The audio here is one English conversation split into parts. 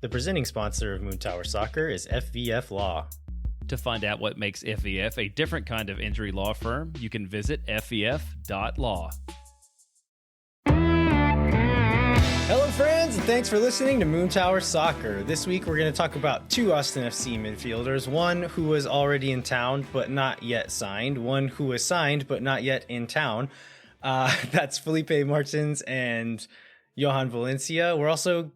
The presenting sponsor of Moon Tower Soccer is FVF Law. To find out what makes FVF a different kind of injury law firm, you can visit fvf.law. Hello friends, and thanks for listening to Moon Tower Soccer. This week we're going to talk about two Austin FC midfielders, one who was already in town but not yet signed, one who was signed but not yet in town. That's Felipe Martins and Jhojan Valencia. We're also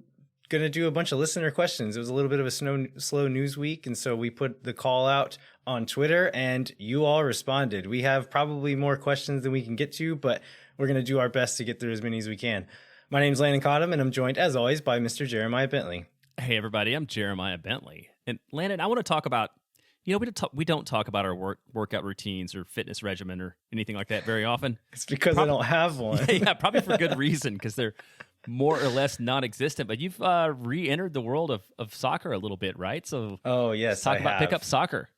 going to do a bunch of listener questions. It was a little bit of a slow news week, and so we put the call out on Twitter, and you all responded. We have probably more questions than we can get to, but we're going to do our best to get through as many as we can. My name's Landon Cottom, and I'm joined, as always, by Mr. Jeremiah Bentley. Hey, everybody. I'm Jeremiah Bentley. And Landon, I want to talk about, we don't talk about our workout routines or fitness regimen or anything like that very often. It's because I don't have one. Yeah, probably for good reason, because they're more or less non-existent. But you've re-entered the world of soccer a little bit, right? So, yes, let's talk about pickup soccer.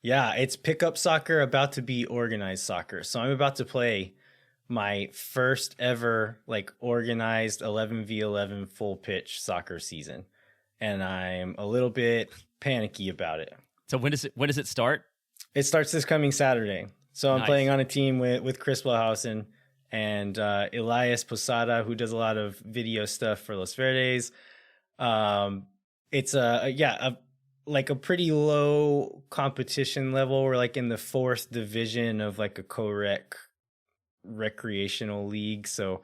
Yeah, it's pickup soccer about to be organized soccer. So I'm about to play my first ever organized 11v11 full pitch soccer season, and I'm a little bit panicky about it. So when does it start? It starts this coming Saturday. So I'm Nice. playing on a team with Chris Blahausen and Elias Posada, who does a lot of video stuff for Los Verdes. It's a pretty low competition level. We're in the fourth division of a recreational league, so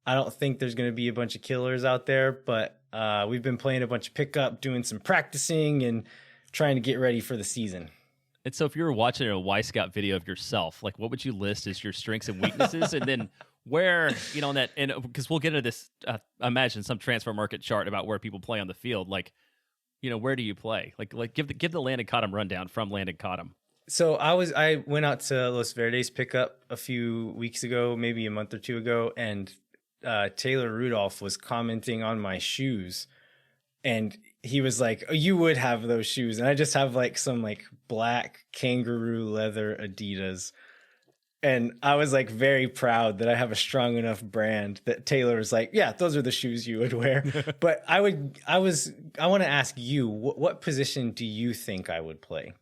I don't think there's going to be a bunch of killers out there, but we've been playing a bunch of pickup, doing some practicing and trying to get ready for the season. And so if you were watching a Y Scout video of yourself, what would you list as your strengths and weaknesses? And then where, on that, and because we'll get into this, I imagine some transfer market chart about where people play on the field, where do you play? Give the Landon Cottom rundown from Landon Cottom. So I went out to Los Verdes pickup a few weeks ago, maybe a month or two ago, and Taylor Rudolph was commenting on my shoes, and he was like, "Oh, you would have those shoes," and I just have some black kangaroo leather Adidas, and I was very proud that I have a strong enough brand that Taylor was like, "Yeah, those are the shoes you would wear." But I want to ask you, what position do you think I would play?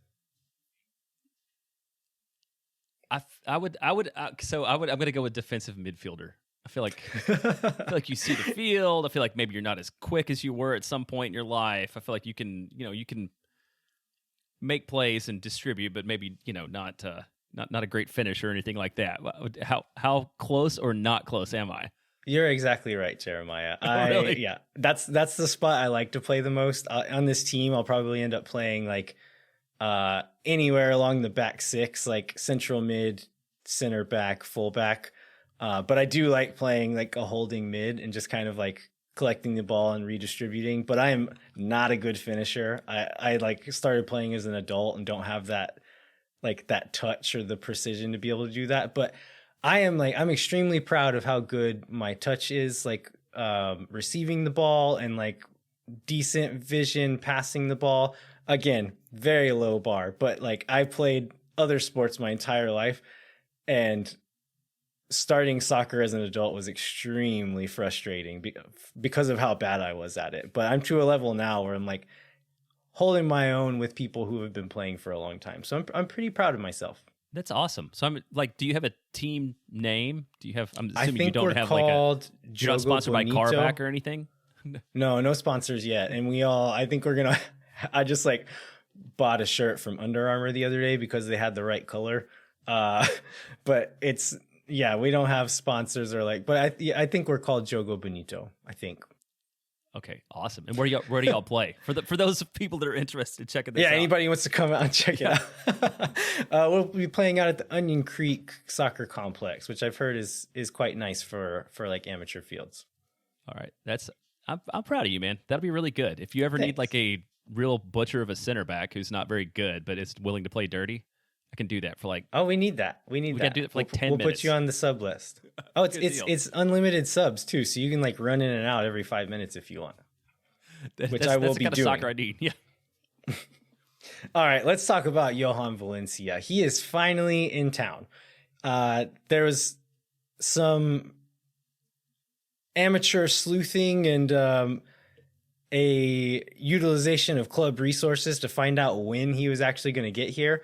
I'm going to go with defensive midfielder. I feel like you see the field. I feel like maybe you're not as quick as you were at some point in your life. I feel like you can make plays and distribute, but maybe, not a great finish or anything like that. How close or not close am I? You're exactly right, Jeremiah. Really? Yeah, that's the spot I like to play the most. On this team, I'll probably end up playing anywhere along the back six, central mid, center back, full back. But I do like playing a holding mid and just kind of collecting the ball and redistributing. But I am not a good finisher. I started playing as an adult and don't have that that touch or the precision to be able to do that. But I'm extremely proud of how good my touch is, receiving the ball and decent vision passing the ball. Again, very low bar, but I played other sports my entire life, and starting soccer as an adult was extremely frustrating because of how bad I was at it. But I'm to a level now where I'm holding my own with people who have been playing for a long time. So I'm pretty proud of myself. That's awesome. So I'm do you have a team name? Do you have? I'm assuming I think you don't we're have called you're not sponsored by Carback or anything. No sponsors yet. And I think we're gonna. I just bought a shirt from Under Armour the other day because they had the right color. But we don't have sponsors but I think we're called Jogo Bonito, I think. Okay, awesome. And where do y'all play? For those people that are interested, checking this out. Yeah, anybody wants to come out and check it out. We'll be playing out at the Onion Creek Soccer Complex, which I've heard is quite nice for amateur fields. All right, I'm proud of you, man. That'll be really good. If you ever need a real butcher of a center back who's not very good but is willing to play dirty, I can do that for we need that. We gotta do it for 10 minutes. We'll put you on the sub list. Oh, it's unlimited subs too, so you can run in and out every 5 minutes if you want. Which I will be doing. That's the kind of soccer I need. Yeah. All right, let's talk about Jhojan Valencia. He is finally in town. There was some amateur sleuthing and a utilization of club resources to find out when he was actually going to get here.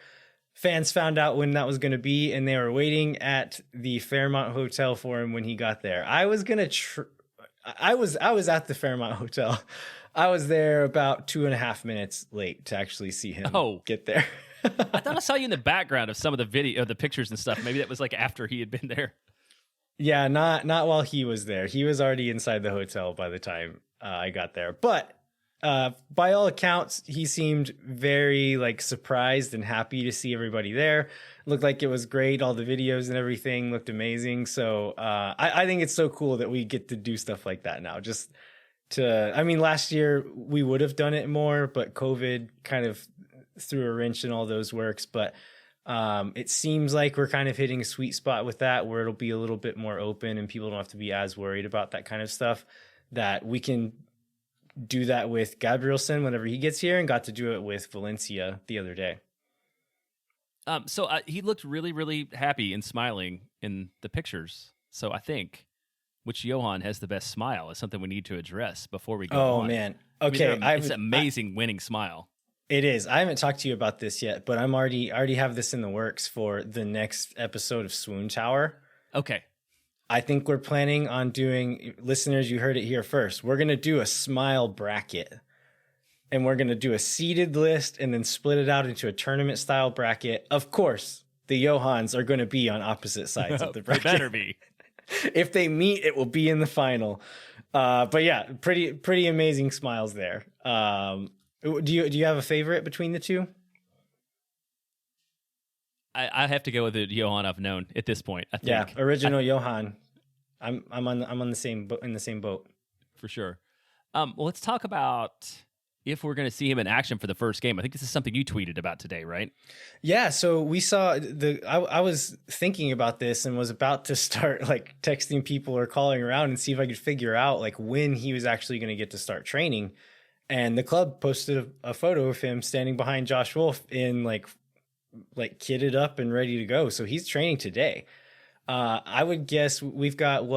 Fans found out when that was going to be, and they were waiting at the Fairmont Hotel for him when he got there. I was at the Fairmont Hotel. I was there about 2.5 minutes late to actually see him get there. I thought I saw you in the background of some of the video, the pictures and stuff. Maybe that was like after he had been there. Yeah, not while he was there. He was already inside the hotel by the time I got there. But by all accounts, he seemed very like surprised and happy to see everybody there. Looked like it was great. All the videos and everything looked amazing. So I think it's so cool that we get to do stuff like that now. Last year we would have done it more, but COVID kind of threw a wrench in all those works. But it seems like we're kind of hitting a sweet spot with that, where it'll be a little bit more open and people don't have to be as worried about that kind of stuff, that we can do that with Gabrielsen whenever he gets here, and got to do it with Valencia the other day. So he looked really, really happy and smiling in the pictures. So I think which Jhojan has the best smile is something we need to address before we go on. Oh, man. Okay. It's an amazing winning smile. It is. I haven't talked to you about this yet, but I'm already have this in the works for the next episode of Swoon Tower. Okay. I think we're planning on doing, listeners, you heard it here first. We're going to do a smile bracket, and we're going to do a seeded list and then split it out into a tournament style bracket. Of course, the Jhohans are going to be on opposite sides of the bracket. They better be. If they meet, it will be in the final. But yeah, pretty amazing smiles there. Do you have a favorite between the two? I have to go with the Jhojan I've known at this point. I think. Yeah, original Jhojan. I'm on the same boat, in the same boat for sure. Well, let's talk about if we're going to see him in action for the first game. I think this is something you tweeted about today, right? Yeah. So we saw I was thinking about this and was about to start like texting people or calling around and see if I could figure out like when he was actually going to get to start training. And the club posted a photo of him standing behind Josh Wolff in like kitted up and ready to go. So he's training today. I would guess we've got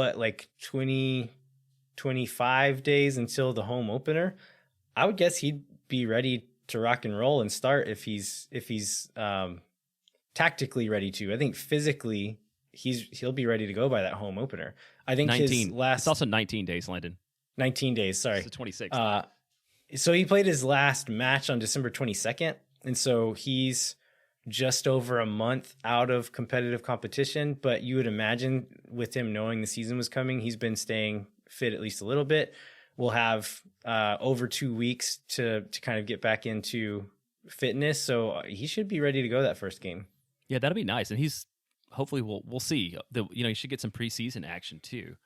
25 days until the home opener. I would guess he'd be ready to rock and roll and start if he's tactically ready to. I think physically he'll be ready to go by that home opener. I think 19. It's also 19 days, Landon. 19 days, sorry. It's the 26th. So he played his last match on December 22nd, and so he's just over a month out of competitive competition. But you would imagine with him knowing the season was coming, he's been staying fit at least a little bit. We'll have over 2 weeks to kind of get back into fitness, so he should be ready to go that first game. Yeah, that'll be nice, and he's hopefully we'll see. He should get some preseason action too.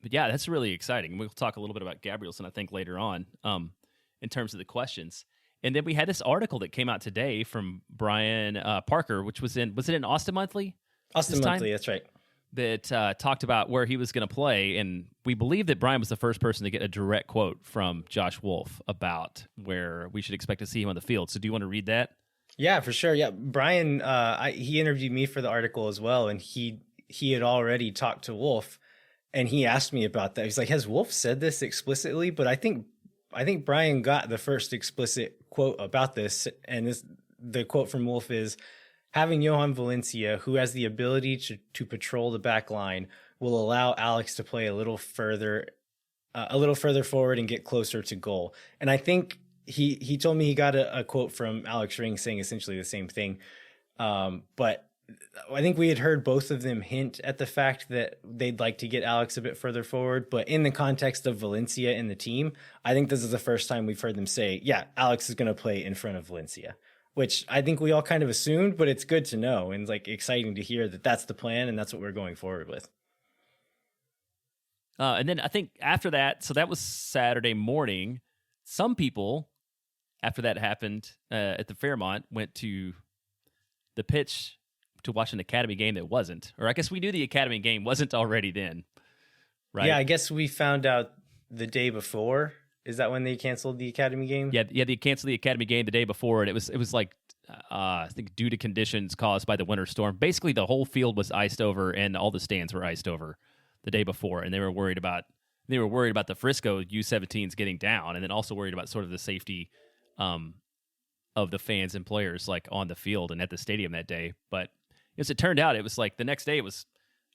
But yeah, that's really exciting. We'll talk a little bit about Gabrielsen, I think, later on in terms of the questions. And then we had this article that came out today from Brian Parker, which was it in Austin Monthly? Austin Monthly, that's right. That talked about where he was going to play. And we believe that Brian was the first person to get a direct quote from Josh Wolff about where we should expect to see him on the field. So do you want to read that? Yeah, for sure. Yeah, Brian, he interviewed me for the article as well, and he had already talked to Wolff. And he asked me about that. He's like, has Wolff said this explicitly? But I think Brian got the first explicit quote about this. And the quote from Wolff is, having Jhojan Valencia, who has the ability to patrol the back line, will allow Alex to play a little further forward and get closer to goal. And I think he told me he got a quote from Alex Ring saying essentially the same thing. But I think we had heard both of them hint at the fact that they'd like to get Alex a bit further forward. But in the context of Valencia and the team, I think this is the first time we've heard them say, yeah, Alex is going to play in front of Valencia, which I think we all kind of assumed, but it's good to know and like exciting to hear that that's the plan and that's what we're going forward with. And then I think after that, so that was Saturday morning. Some people, after that happened at the Fairmont, went to the pitch to watch an Academy game that wasn't. Or I guess we knew the Academy game wasn't already then, right? Yeah, I guess we found out the day before. Is that when they canceled the Academy game? Yeah, they canceled the Academy game the day before, and it was like I think due to conditions caused by the winter storm. Basically, the whole field was iced over, and all the stands were iced over the day before, and they were worried about They were worried about the Frisco U17s getting down, and then also worried about sort of the safety of the fans and players like on the field and at the stadium that day. But as it turned out, it was like the next day it was,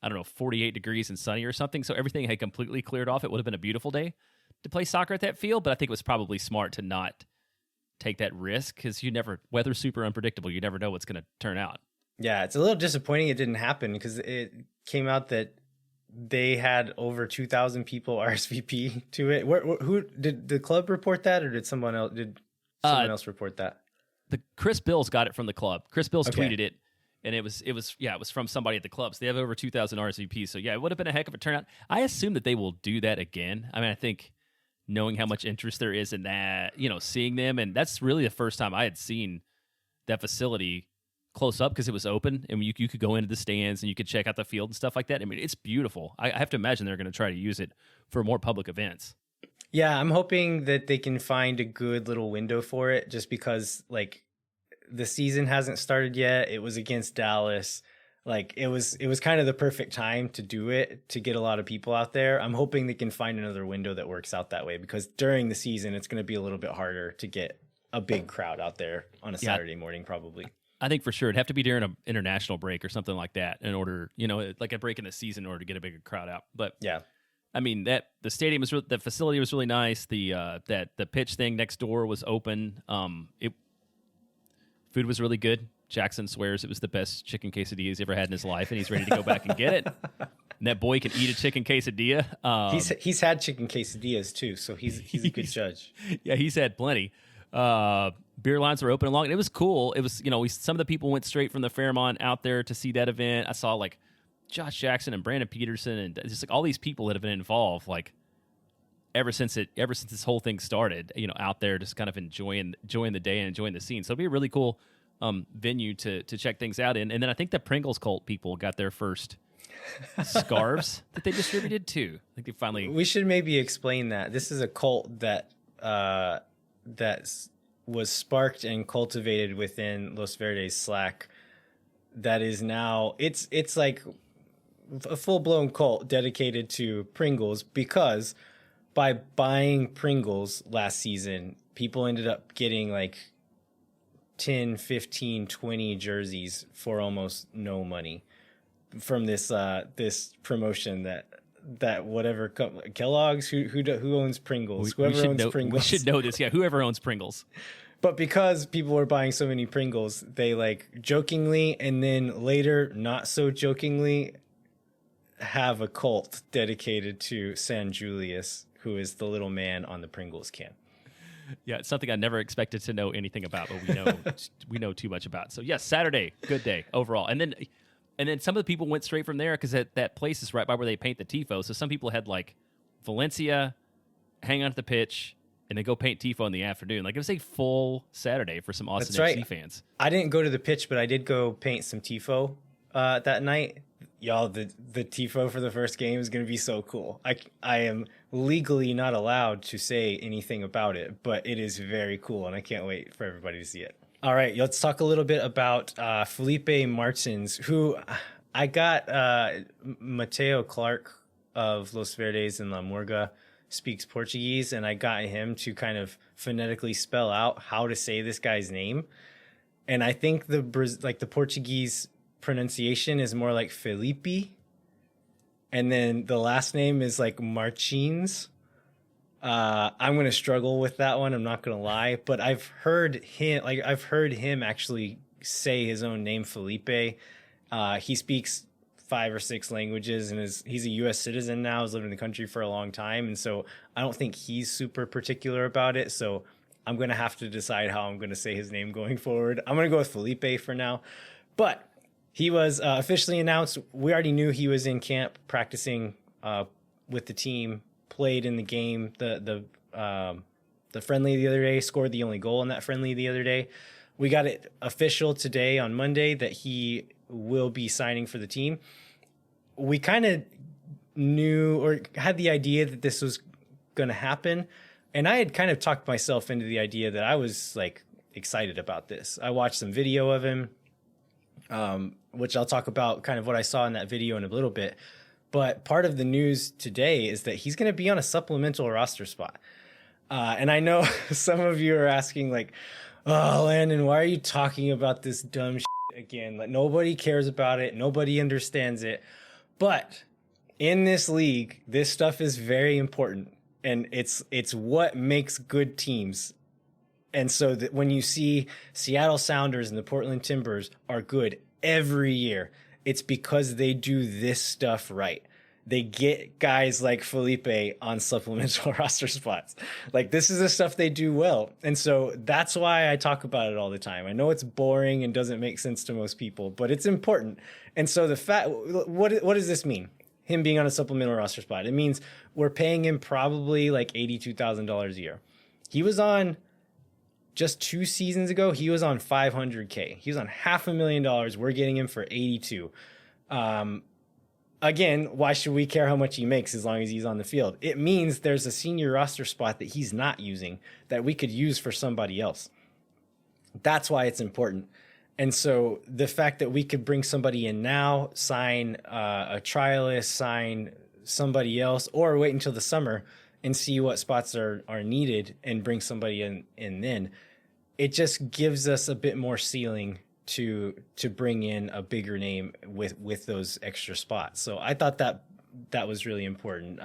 I don't know, 48 degrees and sunny or something. So everything had completely cleared off. It would have been a beautiful day to play soccer at that field, but I think it was probably smart to not take that risk because weather's super unpredictable. You never know what's going to turn out. Yeah, it's a little disappointing it didn't happen because it came out that they had over 2,000 people RSVP to it. Who did the club report that, or did someone else? Did someone else report that? The Chris Bills got it from the club. Chris Bills tweeted it, and it was from somebody at the club. So they have over 2,000 RSVPs. So yeah, it would have been a heck of a turnout. I assume that they will do that again. I mean, I think knowing how much interest there is in that, seeing them, and that's really the first time I had seen that facility close up because it was open and you could go into the stands and you could check out the field and stuff like that. I mean, it's beautiful. I have to imagine they're going to try to use it for more public events. Yeah, I'm hoping that they can find a good little window for it just because, like, the season hasn't started yet. It was against Dallas. Like, it was kind of the perfect time to do it, to get a lot of people out there. I'm hoping they can find another window that works out that way because during the season, it's going to be a little bit harder to get a big crowd out there on a Saturday morning, probably. I think for sure it'd have to be during an international break or something like that in order, like a break in the season in order to get a bigger crowd out. But yeah. I mean, the stadium the facility was really nice. The pitch thing next door was open. Food was really good. Jackson swears it was the best chicken quesadilla he's ever had in his life, and he's ready to go back and get it. And that boy can eat a chicken quesadilla. He's had chicken quesadillas too, so he's a good judge. Yeah, he's had plenty. Beer lines were open along, and it was cool. It was, some of the people went straight from the Fairmont out there to see that event. I saw like Josh Jackson and Brandon Peterson and just like all these people that have been involved, like ever since this whole thing started, out there just kind of enjoying the day and enjoying the scene. So it'll be a really cool venue to check things out in. And then I think the Pringles cult people got their first scarves that they distributed too. I think they finally. We should maybe explain that this is a cult that was sparked and cultivated within Los Verdes Slack. That is now it's like a full-blown cult dedicated to Pringles because by buying Pringles last season, people ended up getting like 10, 15, 20 jerseys for almost no money from this promotion that whatever Kellogg's who owns Pringles, whoever owns Pringles. We should know this. Yeah, whoever owns Pringles. But because people were buying so many Pringles, they like jokingly and then later not so jokingly have a cult dedicated to San Julius, who is the little man on the Pringles can. Yeah, it's something I never expected to know anything about, but we know too much about. So yes, Saturday, good day overall. And then some of the people went straight from there because that place is right by where they paint the tifo. So some people had like Valencia, hang on at the pitch, and then go paint tifo in the afternoon. Like it was a full Saturday for some Austin FC fans. I didn't go to the pitch, but I did go paint some tifo that night. Y'all, the tifo for the first game is going to be so cool. I am legally not allowed to say anything about it, but it is very cool, and I can't wait for everybody to see it. All right, let's talk a little bit about Felipe Martins, who I got Mateo Clark of Los Verdes and La Murga speaks Portuguese, and I got him to kind of phonetically spell out how to say this guy's name. And I think the Portuguese pronunciation is more like Felipe, and then the last name is like Martins. I'm gonna struggle with that one, I'm not gonna lie, but I've heard him actually say his own name, Felipe. He speaks 5 or 6 languages and he's a US citizen now, has lived in the country for a long time, and so I don't think he's super particular about it, so I'm gonna have to decide how I'm gonna say his name going forward. I'm gonna go with Felipe for now. But he was officially announced. We already knew he was in camp practicing with the team, played in the game, the friendly the other day, scored the only goal in that friendly the other day. We got it official today on Monday that he will be signing for the team. We kind of knew or had the idea that this was going to happen. And I had kind of talked myself into the idea that I was like excited about this. I watched some video of him, which I'll talk about kind of what I saw in that video in a little bit. But part of the news today is that he's going to be on a supplemental roster spot. And I know some of you are asking, like, oh, Landon, why are you talking about this dumb shit again? Like, nobody cares about it. Nobody understands it. But in this league, this stuff is very important. And it's what makes good teams. And so that when you see Seattle Sounders and the Portland Timbers are good every year, it's because they do this stuff right. They get guys like Felipe on supplemental roster spots. Like, this is the stuff they do well. And so that's why I talk about it all the time. I know it's boring and doesn't make sense to most people, but it's important. And so what does this mean? Him being on a supplemental roster spot. It means we're paying him probably like $82,000 a year. He was on, just 2 seasons ago, he was on $500K. He was on $500,000. We're getting him for 82. Again, why should we care how much he makes as long as he's on the field? It means there's a senior roster spot that he's not using that we could use for somebody else. That's why it's important. And so the fact that we could bring somebody in now, sign a trialist, sign somebody else, or wait until the summer and see what spots are needed and bring somebody in then, it just gives us a bit more ceiling to bring in a bigger name with those extra spots. So I thought that was really important.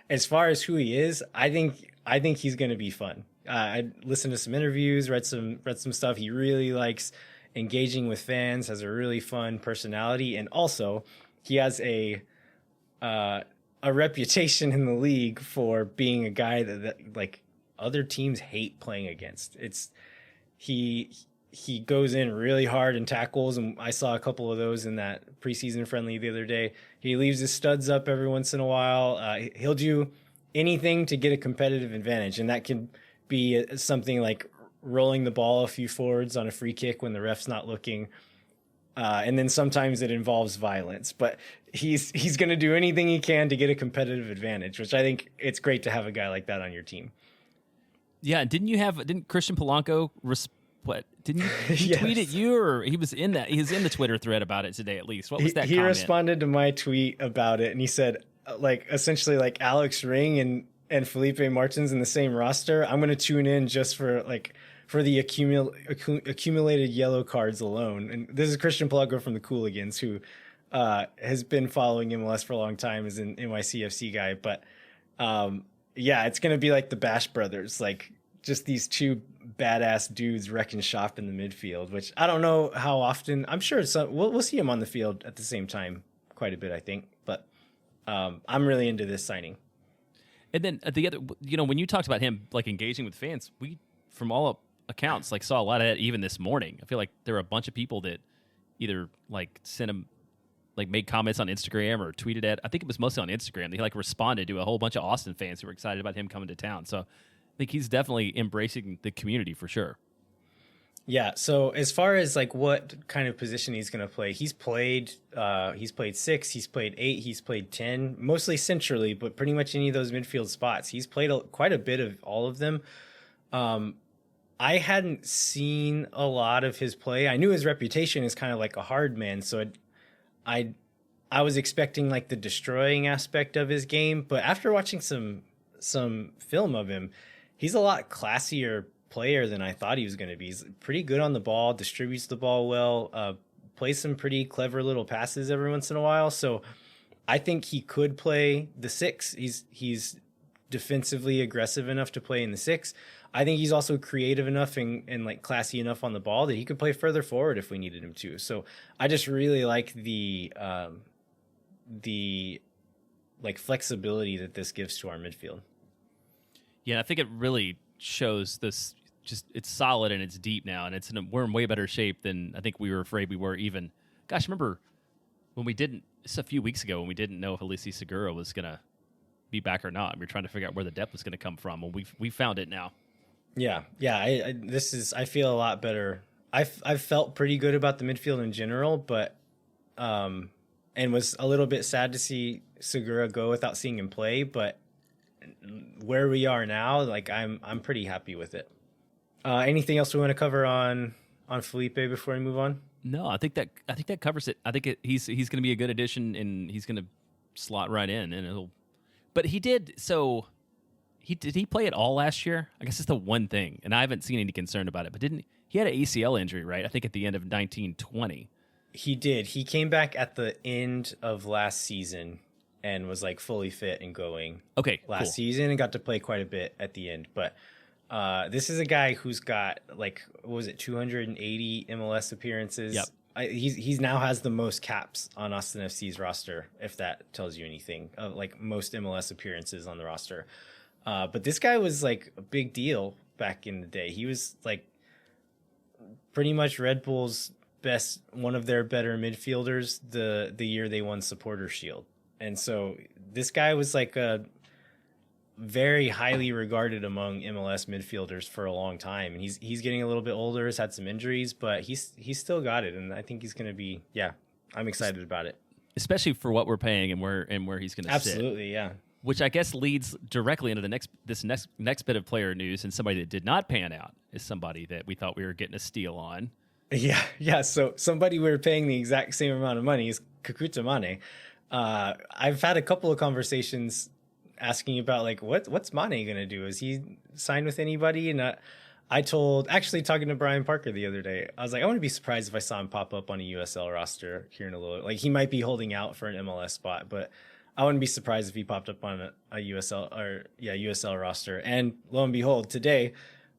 As far as who he is, I think he's going to be fun. I listened to some interviews, read some stuff. He really likes engaging with fans, has a really fun personality, and also he has a reputation in the league for being a guy that like other teams hate playing against. He goes in really hard in tackles, and I saw a couple of those in that preseason friendly the other day. He leaves his studs up every once in a while. He'll do anything to get a competitive advantage, and that can be something like rolling the ball a few forwards on a free kick when the ref's not looking. And then sometimes it involves violence, but he's going to do anything he can to get a competitive advantage, which I think it's great to have a guy like that on your team. Yeah, didn't Christian Polanco didn't he Yes. tweet at you, or he was in the Twitter thread about it today at least? What was that He comment? responded to my tweet about it, and he said, like, essentially like Alex Ring and Felipe Martins in the same roster. I'm going to tune in just for the accumulated yellow cards alone. And this is Christian Polanco from the Cooligans, who has been following MLS for a long time, is an NYCFC guy. But yeah, it's going to be like the Bash Brothers, like just these two badass dudes wrecking shop in the midfield, which I don't know how often. I'm sure we'll see him on the field at the same time quite a bit, I think. But I'm really into this signing. And then the other, when you talked about him like engaging with fans, we, from all accounts, like saw a lot of that even this morning. I feel like there were a bunch of people that either like sent him, like made comments on Instagram or tweeted at. I think it was mostly on Instagram. They like responded to a whole bunch of Austin fans who were excited about him coming to town. So I think he's definitely embracing the community for sure. Yeah. So as far as like what kind of position he's going to play, he's played 6, he's played 8, he's played 10, mostly centrally, but pretty much any of those midfield spots. He's played quite a bit of all of them. I hadn't seen a lot of his play. I knew his reputation is kind of like a hard man, so I was expecting like the destroying aspect of his game, but after watching some film of him, he's a lot classier player than I thought he was going to be. He's pretty good on the ball, distributes the ball well, plays some pretty clever little passes every once in a while. So I think he could play the 6. He's defensively aggressive enough to play in the 6. I think he's also creative enough and like classy enough on the ball that he could play further forward if we needed him to. So I just really like the like flexibility that this gives to our midfield. Yeah, I think it really shows this. Just it's solid and it's deep now, and we're in way better shape than I think we were afraid we were. Even, gosh, remember when we didn't? It's a few weeks ago when we didn't know if Alessi Segura was gonna be back or not. We were trying to figure out where the depth was gonna come from, and we found it now. Yeah. I feel a lot better. I've felt pretty good about the midfield in general, but and was a little bit sad to see Segura go without seeing him play. But where we are now, like I'm pretty happy with it. Anything else we want to cover on Felipe before we move on? No, I think that covers it. I think he's going to be a good addition, and he's going to slot right in, and it'll. But he did so. Did he play at all last year? I guess it's the one thing, and I haven't seen any concern about it. But didn't he had an ACL injury, right? I think at the end of 1920. He did. He came back at the end of last season and was like fully fit and going. Okay, last season and got to play quite a bit at the end. But this is a guy who's got like, what was it, 280 MLS appearances. Yep. He's now has the most caps on Austin FC's roster, if that tells you anything. Like most MLS appearances on the roster. But this guy was like a big deal back in the day. He was like pretty much Red Bull's best, one of their better midfielders the year they won Supporter Shield. And so this guy was like a very highly regarded among MLS midfielders for a long time. And he's getting a little bit older, has had some injuries, but he's still got it. And I think he's going to be, I'm excited about it. Especially for what we're paying and where he's going to sit. Absolutely, yeah. Which I guess leads directly into this next bit of player news, and somebody that did not pan out is somebody that we thought we were getting a steal on. Yeah. So somebody we were paying the exact same amount of money is Kekuta Mane. I've had a couple of conversations asking about like what's Mane gonna do? Is he signed with anybody? And actually talking to Brian Parker the other day, I was like, I wouldn't be surprised if I saw him pop up on a USL roster here in a little. Like he might be holding out for an MLS spot, but I wouldn't be surprised if he popped up on a USL roster. And lo and behold, today,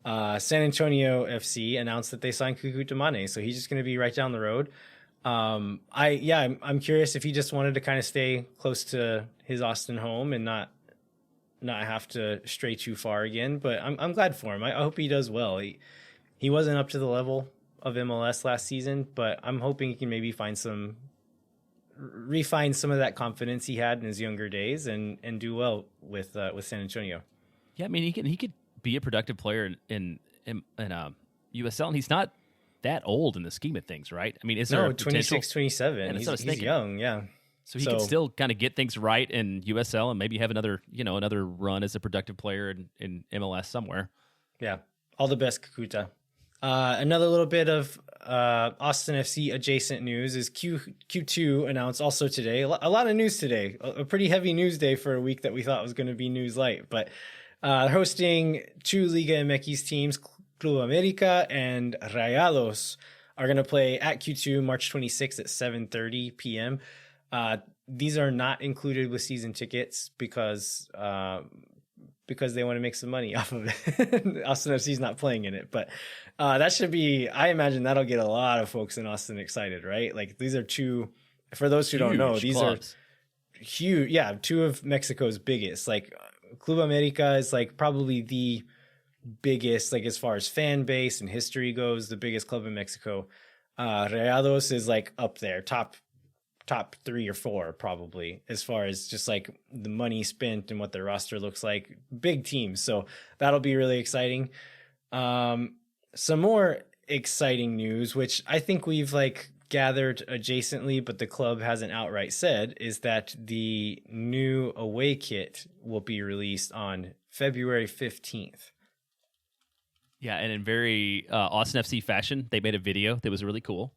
San Antonio FC announced that they signed Kekuta Mane, so he's just going to be right down the road. I'm curious if he just wanted to kind of stay close to his Austin home and not have to stray too far again. But I'm glad for him. I hope he does well. He wasn't up to the level of MLS last season, but I'm hoping he can maybe refine some of that confidence he had in his younger days and do well with San Antonio. Yeah, I mean he could be a productive player in USL, and he's not that old in the scheme of things, right? I mean, is there 26, 27? He's young, yeah. So he could still kind of get things right in USL and maybe have another run as a productive player in MLS somewhere. Yeah, all the best, Kekuta. Another little bit of Austin FC adjacent news is Q2 announced also today. A lot of news today. A pretty heavy news day for a week that we thought was going to be news light. But hosting two Liga MX teams, Club America and Rayados, are going to play at Q2 March 26th at 7:30 p.m. These are not included with season tickets because they want to make some money off of it. Austin FC's not playing in it, but that should be, I imagine that'll get a lot of folks in Austin excited, right? Like these are two, for those who don't know, these clubs are huge. Yeah. Two of Mexico's biggest. Like Club America is like probably the biggest, like as far as fan base and history goes, the biggest club in Mexico. Rayados is like up there, top 3 or 4 probably, as far as just like the money spent and what their roster looks like. Big teams, so that'll be really exciting. Some more exciting news, which I think we've like gathered adjacently, but the club hasn't outright said, is that the new away kit will be released on February 15th. Yeah, and in very Austin FC fashion, they made a video that was really cool.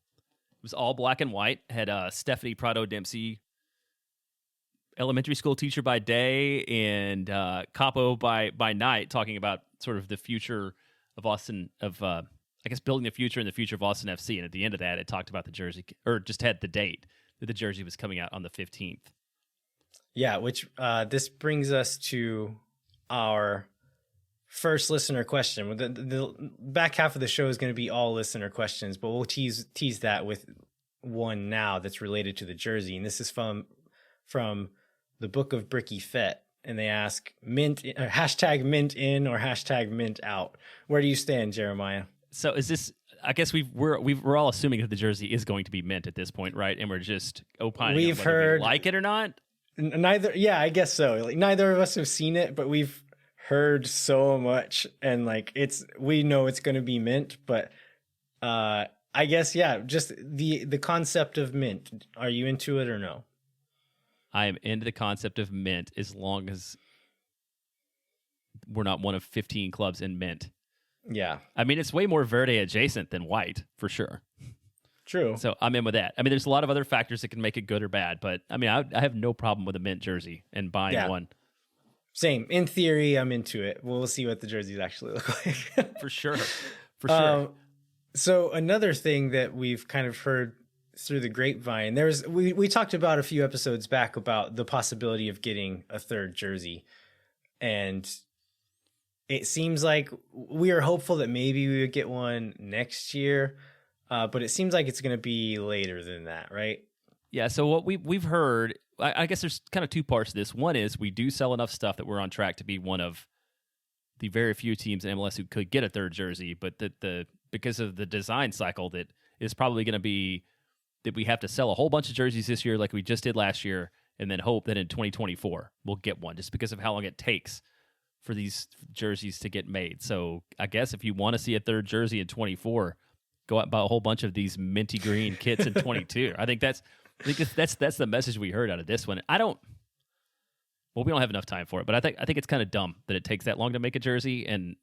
It was all black and white. Had Stephanie Prado Dempsey, elementary school teacher by day, and Capo by night, talking about sort of the future of Austin, I guess building the future and the future of Austin FC. And at the end of that, it talked about the jersey, or just had the date that the jersey was coming out on the 15th. Yeah, which this brings us to our first listener question. The back half of the show is going to be all listener questions, but we'll tease that with one now that's related to the jersey. And this is from the Book of Bricky Fett. And they ask hashtag mint in or hashtag mint out. Where do you stand, Jeremiah? So is this, I guess we're all assuming that the jersey is going to be mint at this point, right? And we're just opining we've on whether heard, we like it or not. Neither. Yeah, I guess so. Like neither of us have seen it, but we've heard so much, and like we know it's going to be mint, but I guess just the concept of mint. Are you into it or no? I am into the concept of mint as long as we're not one of 15 clubs in mint. Yeah, I mean it's way more Verde adjacent than white for sure. True. So I'm in with that. I mean, there's a lot of other factors that can make it good or bad, but I mean, I have no problem with a mint jersey and buying one. Same. In theory, I'm into it. We'll see what the jerseys actually look like. For sure. For sure. So another thing that we've kind of heard through the grapevine, we talked about a few episodes back about the possibility of getting a third jersey. And it seems like we are hopeful that maybe we would get one next year. But it seems like it's going to be later than that, right? Yeah, so what we've heard, I guess there's kind of two parts to this. One is we do sell enough stuff that we're on track to be one of the very few teams in MLS who could get a third jersey, but that because of the design cycle that is probably going to be that we have to sell a whole bunch of jerseys this year like we just did last year, and then hope that in 2024 we'll get one just because of how long it takes for these jerseys to get made. So I guess if you want to see a third jersey in 24, go out and buy a whole bunch of these minty green kits in 22. I think that's the message we heard out of this one. We don't have enough time for it, but I think it's kind of dumb that it takes that long to make a jersey. And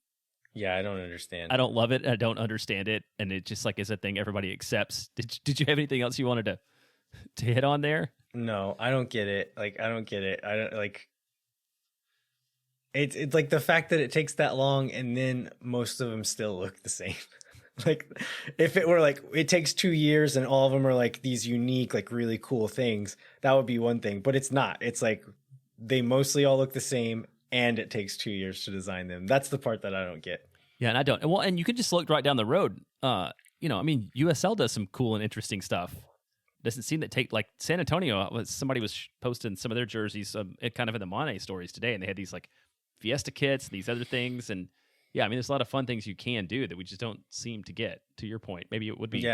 yeah, I don't understand. I don't love it. I don't understand it, and it just like is a thing everybody accepts. Did you have anything else you wanted to hit on there? No, I don't get it. Like I don't get it. I don't like. It's like the fact that it takes that long, and then most of them still look the same. Like if it were like it takes 2 years and all of them are like these unique, like really cool things, that would be one thing. But it's not. It's like they mostly all look the same, and it takes 2 years to design them. That's the part that I don't get. Yeah, and I don't. Well, and you can just look right down the road. I mean, USL does some cool and interesting stuff. Doesn't seem that take like San Antonio. Somebody was posting some of their jerseys, kind of in the Mane stories today, and they had these like Fiesta kits, these other things, and yeah, I mean, there's a lot of fun things you can do that we just don't seem to get. To your point, maybe it would be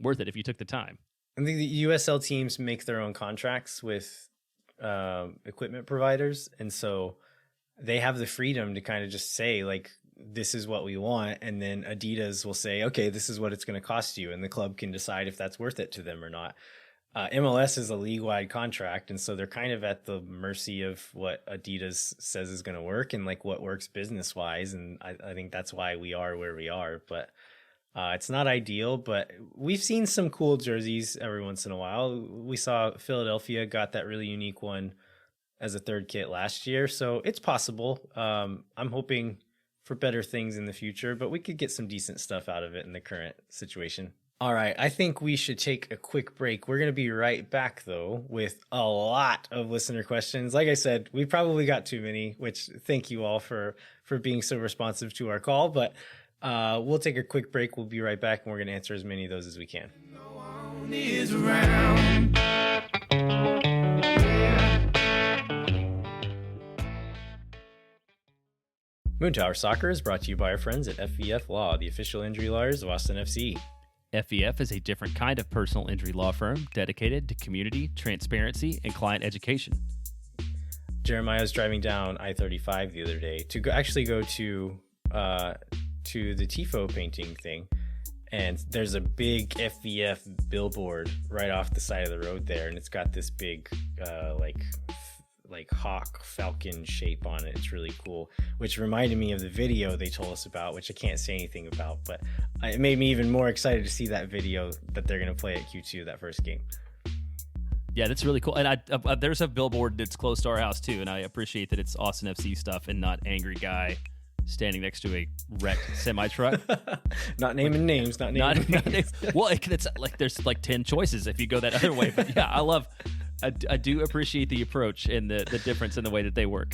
worth it if you took the time. I think the USL teams make their own contracts with equipment providers, and so they have the freedom to kind of just say like, this is what we want, and then Adidas will say, okay, this is what it's going to cost you, and the club can decide if that's worth it to them or not. MLS is a league-wide contract, and so they're kind of at the mercy of what Adidas says is going to work and like what works business-wise, and I think that's why we are where we are. But it's not ideal, but we've seen some cool jerseys every once in a while. We saw Philadelphia got that really unique one as a third kit last year, so it's possible. I'm hoping for better things in the future, but we could get some decent stuff out of it in the current situation. All right, I think we should take a quick break. We're going to be right back, though, with a lot of listener questions. Like I said, we probably got too many, which thank you all for being so responsive to our call. But we'll take a quick break. We'll be right back, and we're going to answer as many of those as we can. No one is around. Moon Tower Soccer is brought to you by our friends at FVF Law, the official injury lawyers of Austin FC. FVF is a different kind of personal injury law firm dedicated to community, transparency, and client education. Jeremiah was driving down I-35 the other day to go to the TIFO painting thing, and there's a big FVF billboard right off the side of the road there, and it's got this big like hawk falcon shape on it. It's really cool, which reminded me of the video they told us about, which I can't say anything about, but it made me even more excited to see that video that they're going to play at Q2, that first game. Yeah, that's really cool. And there's a billboard that's close to our house too, and I appreciate that it's Austin FC stuff and not angry guy standing next to a wrecked semi-truck. Not naming names. Well, it's like there's like 10 choices if you go that other way, but yeah, I do appreciate the approach and the difference in the way that they work.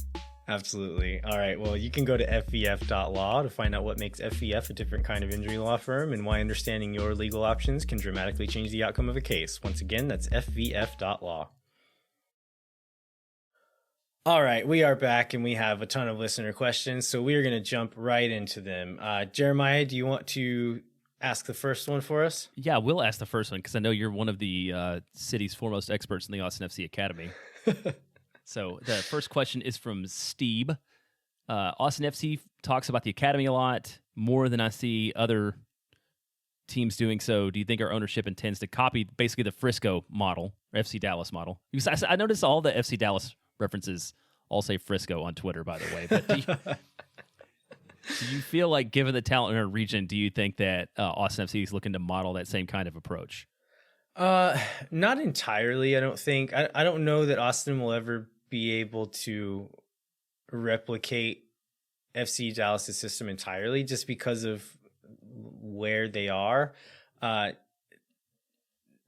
Absolutely. All right. Well, you can go to fvf.law to find out what makes FVF a different kind of injury law firm and why understanding your legal options can dramatically change the outcome of a case. Once again, that's fvf.law. All right. We are back and we have a ton of listener questions, so we are going to jump right into them. Jeremiah, do you want to ask the first one for us? Yeah, we'll ask the first one because I know you're one of the city's foremost experts in the Austin FC Academy. So the first question is from Steve. Austin FC talks about the academy a lot, more than I see other teams doing so. Do you think our ownership intends to copy basically the Frisco model, or FC Dallas model? Because I noticed all the FC Dallas references all say Frisco on Twitter, by the way. But do you feel like, given the talent in our region, do you think that Austin FC is looking to model that same kind of approach? Uh, Not entirely, I don't think. I don't know that Austin will ever be able to replicate FC Dallas's system entirely just because of where they are. Uh,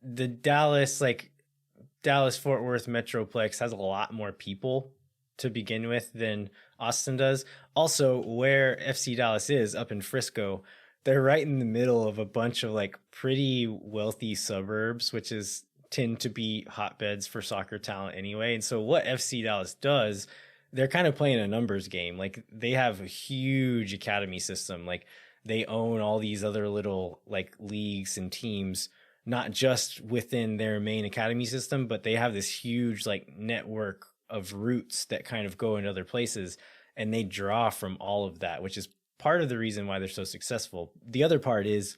the Dallas Fort Worth Metroplex has a lot more people to begin with than Austin does. Also, where FC Dallas is up in Frisco, they're right in the middle of a bunch of like pretty wealthy suburbs, which is tend to be hotbeds for soccer talent anyway. And so what FC Dallas does, they're kind of playing a numbers game. Like they have a huge academy system. Like they own all these other little like leagues and teams, not just within their main academy system, but they have this huge like network of routes that kind of go in other places, and they draw from all of that, which is part of the reason why they're so successful. The other part is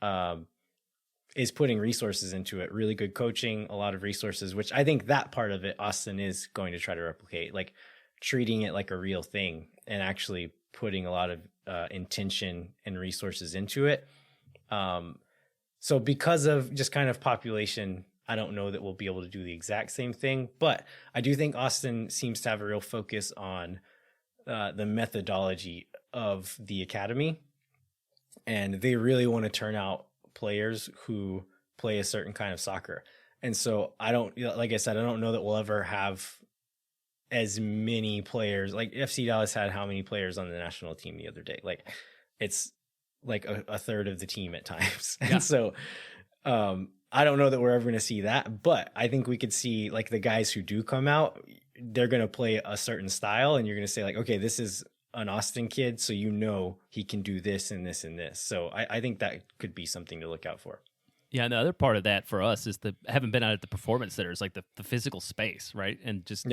putting resources into it, really good coaching, a lot of resources, which I think that part of it Austin is going to try to replicate, like treating it like a real thing and actually putting a lot of intention and resources into it. So because of just kind of population, I don't know that we'll be able to do the exact same thing, but I do think Austin seems to have a real focus on the methodology of the academy, and they really want to turn out players who play a certain kind of soccer. And so I don't, like I said, I don't know that we'll ever have as many players. Like FC Dallas had how many players on the national team the other day? Like it's like a third of the team at times. Yeah. And so I don't know that we're ever going to see that, but I think we could see like the guys who do come out, they're going to play a certain style, and you're going to say like, okay, this is an Austin kid, so you know he can do this and this and this. So I think that could be something to look out for. Yeah, and the other part of that for us is having been out at the performance centers, like the physical space, right? And just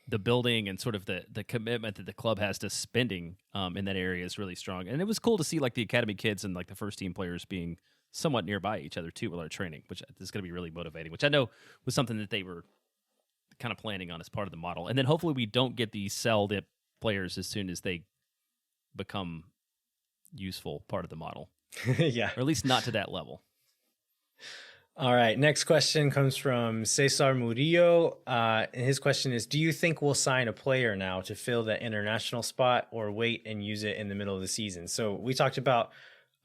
the building and sort of the commitment that the club has to spending in that area is really strong. And it was cool to see like the academy kids and like the first team players being somewhat nearby each other too with our training, which is going to be really motivating, which I know was something that they were kind of planning on as part of the model. And then hopefully we don't get these sell dip players as soon as they become useful part of the model. Yeah. Or at least not to that level. All right. Next question comes from Cesar Murillo. And his question is, do you think we'll sign a player now to fill that international spot or wait and use it in the middle of the season? So we talked about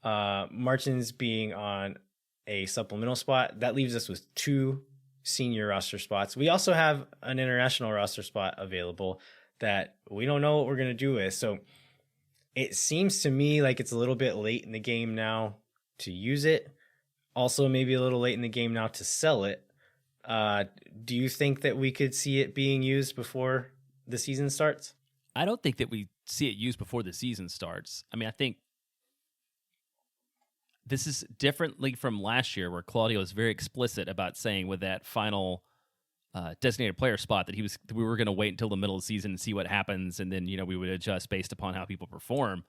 Martins being on a supplemental spot. That leaves us with 2 senior roster spots. We also have an international roster spot available that we don't know what we're going to do with. So it seems to me like it's a little bit late in the game now to use it. Also, maybe a little late in the game now to sell it. Do you think that we could see it being used before the season starts? I don't think that we see it used before the season starts. I mean, I think this is differently from last year where Claudio was very explicit about saying with that final designated player spot that we were going to wait until the middle of the season and see what happens, and then we would adjust based upon how people perform.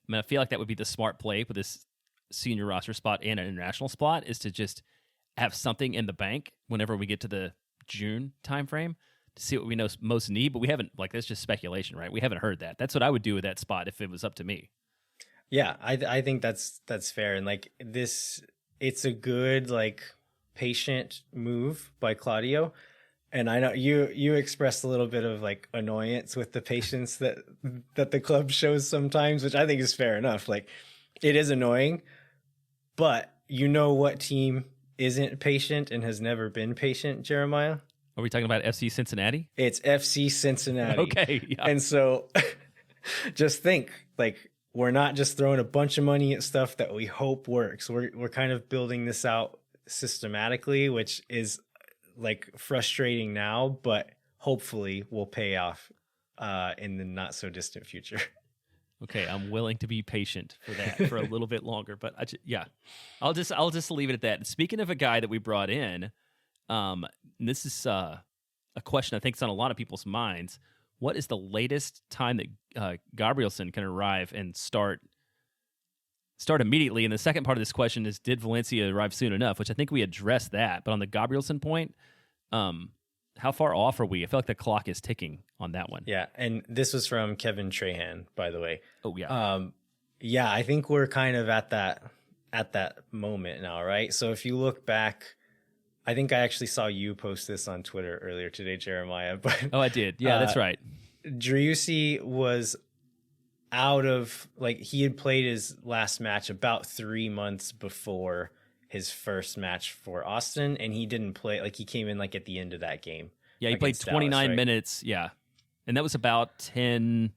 I mean, I feel like that would be the smart play with this senior roster spot and an international spot, is to just have something in the bank whenever we get to the June timeframe to see what we know most need. But we haven't, like, that's just speculation, right? We haven't heard that. That's what I would do with that spot if it was up to me. Yeah, I think that's fair. And like it's a good like patient move by Claudio. And I know you expressed a little bit of like annoyance with the patience that the club shows sometimes, which I think is fair enough. Like it is annoying, but you know what team isn't patient and has never been patient, Jeremiah? Are we talking about FC Cincinnati? It's FC Cincinnati. Okay. Yeah. And so just think, like, we're not just throwing a bunch of money at stuff that we hope works. We're kind of building this out systematically, which is like frustrating now, but hopefully will pay off in the not so distant future. Okay, I'm willing to be patient for that for a little bit longer, but I'll just leave it at that. And speaking of a guy that we brought in, this is a question I think is on a lot of people's minds. What is the latest time that Gabrielsen can arrive and start immediately? And the second part of this question is, did Valencia arrive soon enough? Which I think we addressed that. But on the Gabrielsen point, how far off are we? I feel like the clock is ticking on that one. Yeah, and this was from Kevin Trahan, by the way. Oh, yeah. Yeah, I think we're kind of at that moment now, right? So if you look back I think I actually saw you post this on Twitter earlier today, Jeremiah. But Oh, I did. Yeah, that's right. Driussi was out of, like, he had played his last match about 3 months before his first match for Austin, and he didn't play, like, he came in like at the end of that game. Yeah, he played 29 Dallas, right? minutes. Yeah. And that was about 10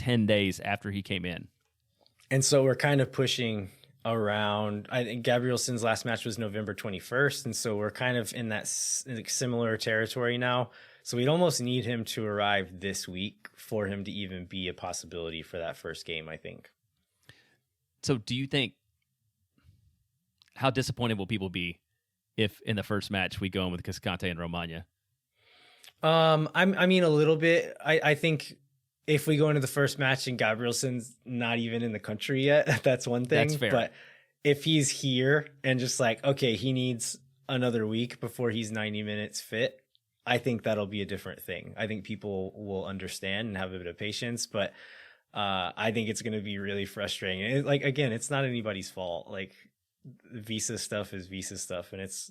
days after he came in. And so we're kind of pushing around, I think Gabrielsen's last match was November 21st, and so we're kind of in that similar territory now. So we'd almost need him to arrive this week for him to even be a possibility for that first game, I think. So do you think, how disappointed will people be if in the first match we go in with Cascante and Romagna? I mean, a little bit. I think if we go into the first match and Gabrielsen's not even in the country yet, that's one thing. That's fair. But if he's here and just like, okay, he needs another week before he's 90 minutes fit, I think that'll be a different thing. I think people will understand and have a bit of patience, but I think it's going to be really frustrating. Like, again, it's not anybody's fault. Like, visa stuff is visa stuff, and it's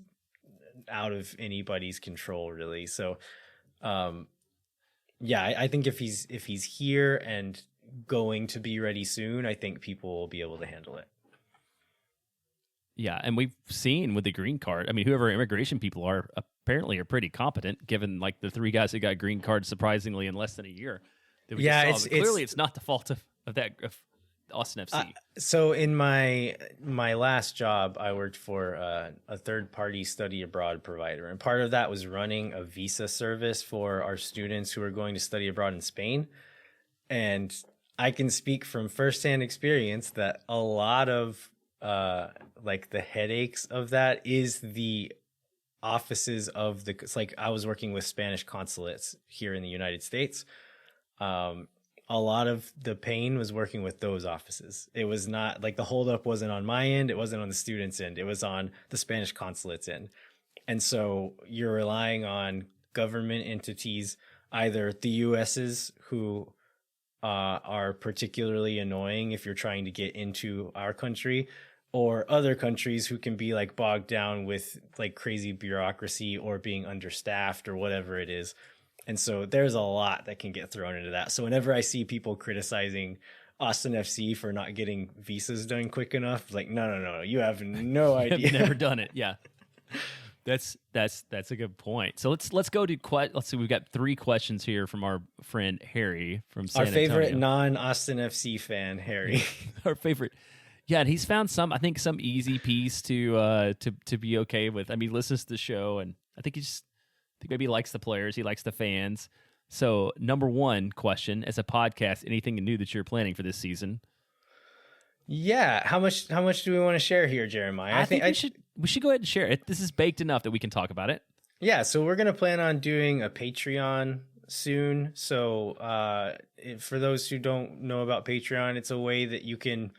out of anybody's control, really. So, yeah, I think if he's here and going to be ready soon, I think people will be able to handle it. Yeah, and we've seen with the green card, I mean, whoever immigration people are apparently are pretty competent, given like the 3 guys that got green cards surprisingly in less than a year. Yeah, clearly it's not the fault of Austin FC. So in my last job, I worked for a third-party study abroad provider, and part of that was running a visa service for our students who are going to study abroad in Spain. And I can speak from firsthand experience that a lot of like the headaches of that is the offices of the, it's like I was working with Spanish consulates here in the United States. A lot of the pain was working with those offices. It was not like the holdup wasn't on my end. It wasn't on the students' end. It was on the Spanish consulate's end. And so you're relying on government entities, either the US's, who are particularly annoying if you're trying to get into our country, or other countries who can be like bogged down with like crazy bureaucracy or being understaffed or whatever it is. And so there's a lot that can get thrown into that. So whenever I see people criticizing Austin FC for not getting visas done quick enough, like, no, you have no idea. You've never done it. Yeah. That's a good point. So let's go to let's see. We've got 3 questions here from our friend Harry from San Antonio. Our favorite non-Austin FC fan, Harry. Our favorite. Yeah, and he's found some easy piece to be okay with. I mean, he listens to the show, and I think maybe he likes the players, he likes the fans. So, number 1 question, as a podcast, anything new that you're planning for this season? Yeah, how much do we want to share here, Jeremiah? I think we should go ahead and share it. This is baked enough that we can talk about it. Yeah, so we're gonna plan on doing a Patreon soon. So, for those who don't know about Patreon, it's a way that you can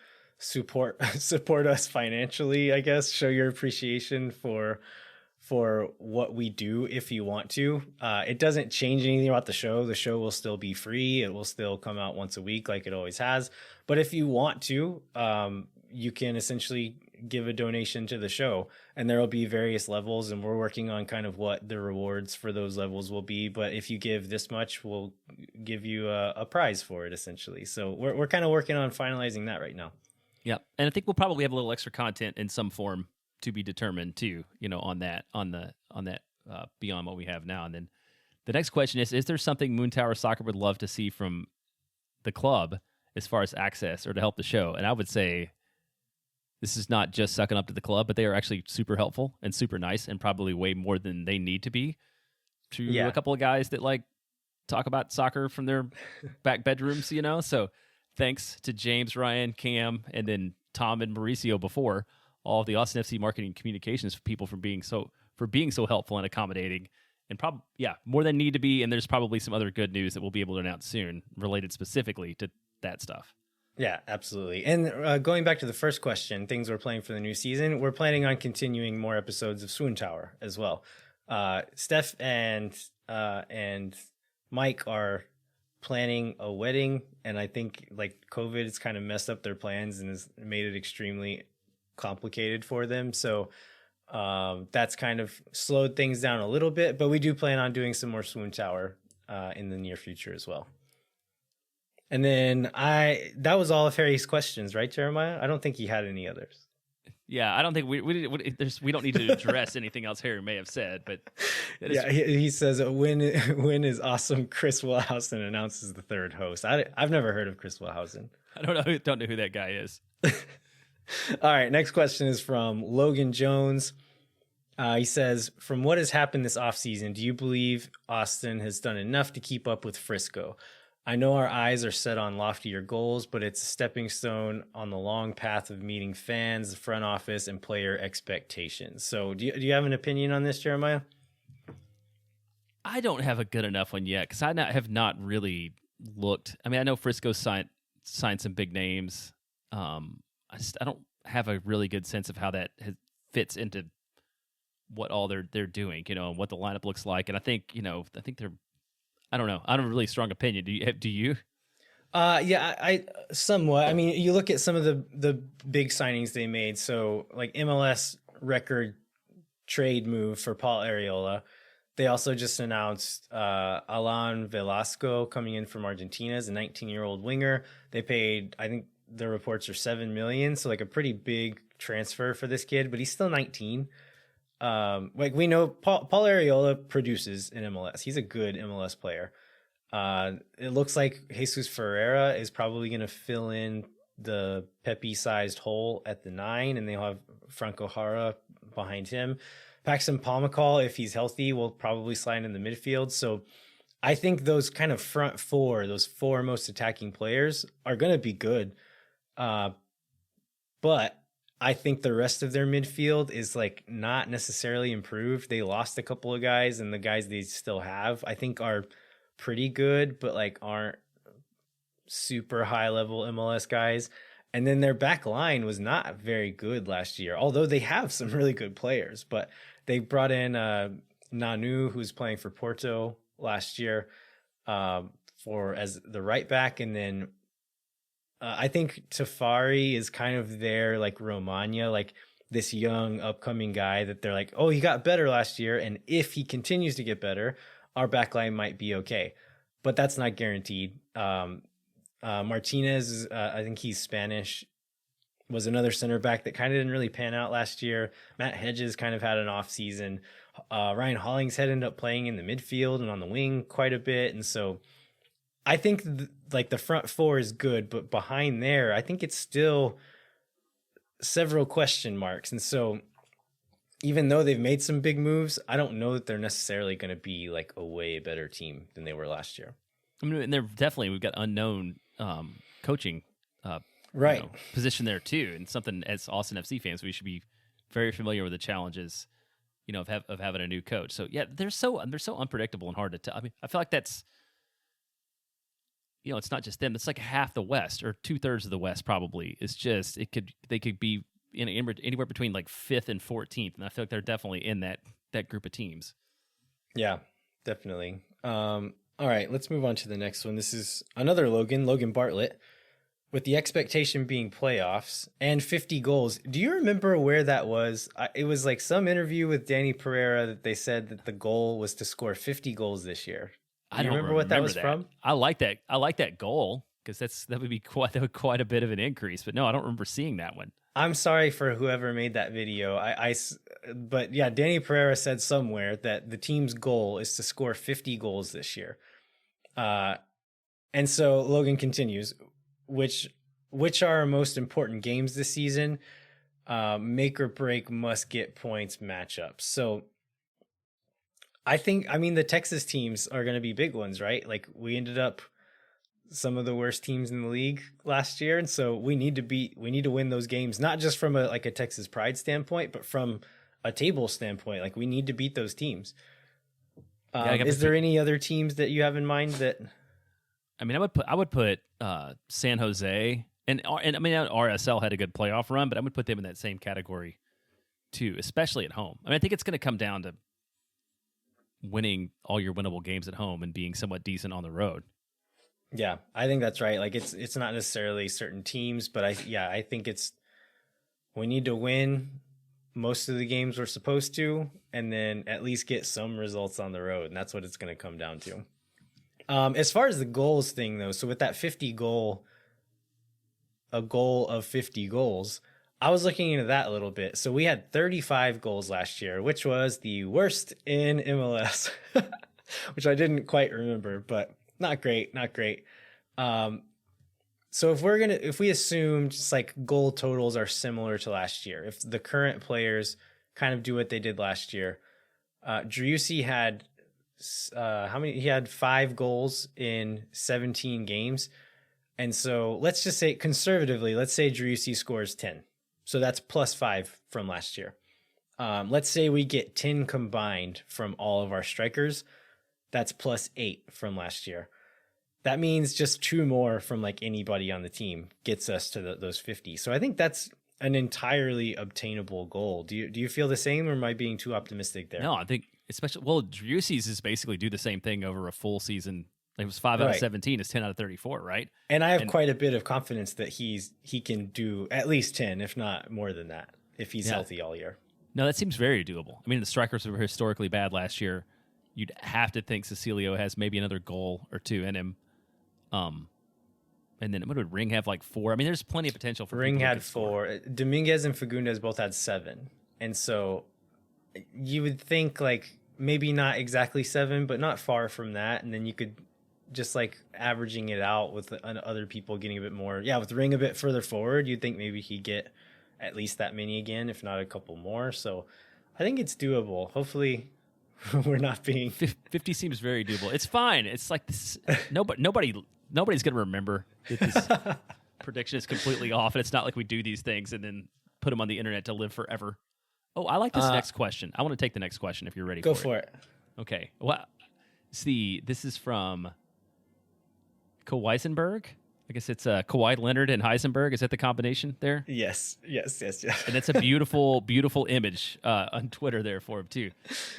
support us financially, I guess, show your appreciation for what we do if you want to. It doesn't change anything about the show. The show will still be free. It will still come out once a week like it always has. But if you want to, you can essentially give a donation to the show, and there will be various levels, and we're working on kind of what the rewards for those levels will be. But if you give this much, we'll give you a prize for it, essentially. So we're kind of working on finalizing that right now. Yeah, and I think we'll probably have a little extra content in some form to be determined too, on that beyond what we have now. And then the next question is there something Moon Tower Soccer would love to see from the club as far as access or to help the show? And I would say this is not just sucking up to the club, but they are actually super helpful and super nice, and probably way more than they need to be to a couple of guys that like talk about soccer from their back bedrooms, So thanks to James, Ryan, Cam, and then Tom and Mauricio before, all of the Austin FC marketing communications people for being so helpful and accommodating, and more than need to be. And there's probably some other good news that we'll be able to announce soon related specifically to that stuff. Yeah, absolutely. And going back to the first question, things we're playing for the new season, we're planning on continuing more episodes of Swoon Tower as well. Steph and Mike are planning a wedding, and I think like COVID has kind of messed up their plans and has made it extremely complicated for them. So That's kind of slowed things down a little bit, but we do plan on doing some more Swoon Tower in the near future as well. And then that was all of Harry's questions, right, Jeremiah? I don't think he had any others. Yeah, I don't think we don't need to address anything else Harry may have said, but yeah, he says when is awesome. Chris Wellhausen announces the third host. I've never heard of Chris Wellhausen. I don't know who that guy is. All right, next question is from Logan Jones. He says, from what has happened this offseason, do you believe Austin has done enough to keep up with Frisco? I know our eyes are set on loftier goals, but it's a stepping stone on the long path of meeting fans, the front office, and player expectations. So do you have an opinion on this, Jeremiah? I don't have a good enough one yet because I have not really looked. I mean, I know Frisco signed some big names. I don't have a really good sense of how that fits into what all they're doing, and what the lineup looks like. And I think they're. I don't know. I don't have a really strong opinion. Do you? Yeah, I somewhat. I mean, you look at some of the big signings they made. So like MLS record trade move for Paul Arriola. They also just announced Alan Velasco coming in from Argentina as a 19-year-old winger. They paid, I think the reports are $7 million, so like a pretty big transfer for this kid, but he's still 19. Like we know Paul Arriola produces in MLS. He's a good MLS player. It looks like Jesus Ferreira is probably going to fill in the Pepe-sized hole at the 9, and they'll have Franco Jara behind him. Paxton Pomacall, if he's healthy, will probably slide in the midfield. So I think those kind of front four, those four most attacking players, are going to be good. But I think the rest of their midfield is like not necessarily improved. They lost a couple of guys, and the guys they still have, I think, are pretty good, but like aren't super high level MLS guys. And then their back line was not very good last year, although they have some really good players. But they brought in Nanu, who's playing for Porto last year, as the right back, and then I think Tafari is kind of their like Romagna, like this young upcoming guy that they're like, oh, he got better last year, and if he continues to get better, our backline might be okay. But that's not guaranteed. Martinez, I think he's Spanish, was another center back that kind of didn't really pan out last year. Matt Hedges kind of had an off season. Ryan Hollingshead ended up playing in the midfield and on the wing quite a bit. And so I think like the front four is good, but behind there, I think it's still several question marks. And so even though they've made some big moves, I don't know that they're necessarily going to be like a way better team than they were last year. I mean, and we've got unknown coaching right position there too, and something as Austin FC fans we should be very familiar with the challenges, of having a new coach. So yeah, they're so unpredictable and hard to tell. I mean, I feel like that's it's not just them. It's like half the West or 2/3 of the West probably. It's just they could be anywhere between like 5th and 14th, and I feel like they're definitely in that group of teams. Yeah, definitely. All right, let's move on to the next one. This is another Logan Bartlett, with the expectation being playoffs and 50 goals. Do you remember where that was? It was like some interview with Danny Pereira that they said that the goal was to score 50 goals this year. Do you remember what that was from? I like that goal because that would be quite a bit of an increase. But no, I don't remember seeing that one. I'm sorry for whoever made that video. But yeah, Danny Pereira said somewhere that the team's goal is to score 50 goals this year. And so Logan continues, which are our most important games this season? Make or break must get points matchups. So I mean, the Texas teams are going to be big ones, right? Like we ended up some of the worst teams in the league last year. And so we need to win those games, not just from a Texas pride standpoint, but from a table standpoint. Like we need to beat those teams. Is there any other teams that you have in mind that? I mean, I would put San Jose and I mean RSL had a good playoff run, but I would put them in that same category too, especially at home. I mean, I think it's going to come down to winning all your winnable games at home and being somewhat decent on the road. Yeah, I think that's right. Like it's not necessarily certain teams, but I think we need to win most of the games we're supposed to, and then at least get some results on the road. And that's what it's going to come down to. As far as the goals thing, though, so with that a goal of 50 goals, I was looking into that a little bit. So we had 35 goals last year, which was the worst in MLS, which I didn't quite remember, but not great, not great. So if we assume just like goal totals are similar to last year, if the current players kind of do what they did last year, Driussi had how many? He had 5 goals in 17 games. And so let's just say conservatively, let's say Driussi scores 10. So that's +5 from last year. Let's say we get 10 combined from all of our strikers. That's +8 from last year. That means just 2 more from like anybody on the team gets us to those 50. So I think that's an entirely obtainable goal. Do you feel the same, or am I being too optimistic there? No, I think especially Driussi's is basically do the same thing over a full season. Like it was 5 out of 17 is 10 out of 34, right? And I have quite a bit of confidence that he can do at least 10, if not more than that, if he's healthy all year. No, that seems very doable. I mean, the strikers were historically bad last year. You'd have to think Cecilio has maybe another goal or 2 in him. And then what would Ring have, like 4? I mean, there's plenty of potential for Ring had 4. Dominguez and Fagundes both had 7. And so you would think like maybe not exactly 7, but not far from that. And then you could just like averaging it out with other people getting a bit more. Yeah, with Ring a bit further forward, you'd think maybe he'd get at least that many again, if not a couple more. So I think it's doable. Hopefully we're not being 50 seems very doable. It's fine. It's like this. Nobody's going to remember that this prediction is completely off. And it's not like we do these things and then put them on the internet to live forever. Oh, I like this next question. I want to take the next question if you're ready. Go for it. Okay. Well, this is from Kawaisenberg. I guess it's Kawhi Leonard and Heisenberg. Is that the combination there? Yes. And it's a beautiful, beautiful image on Twitter there for him too.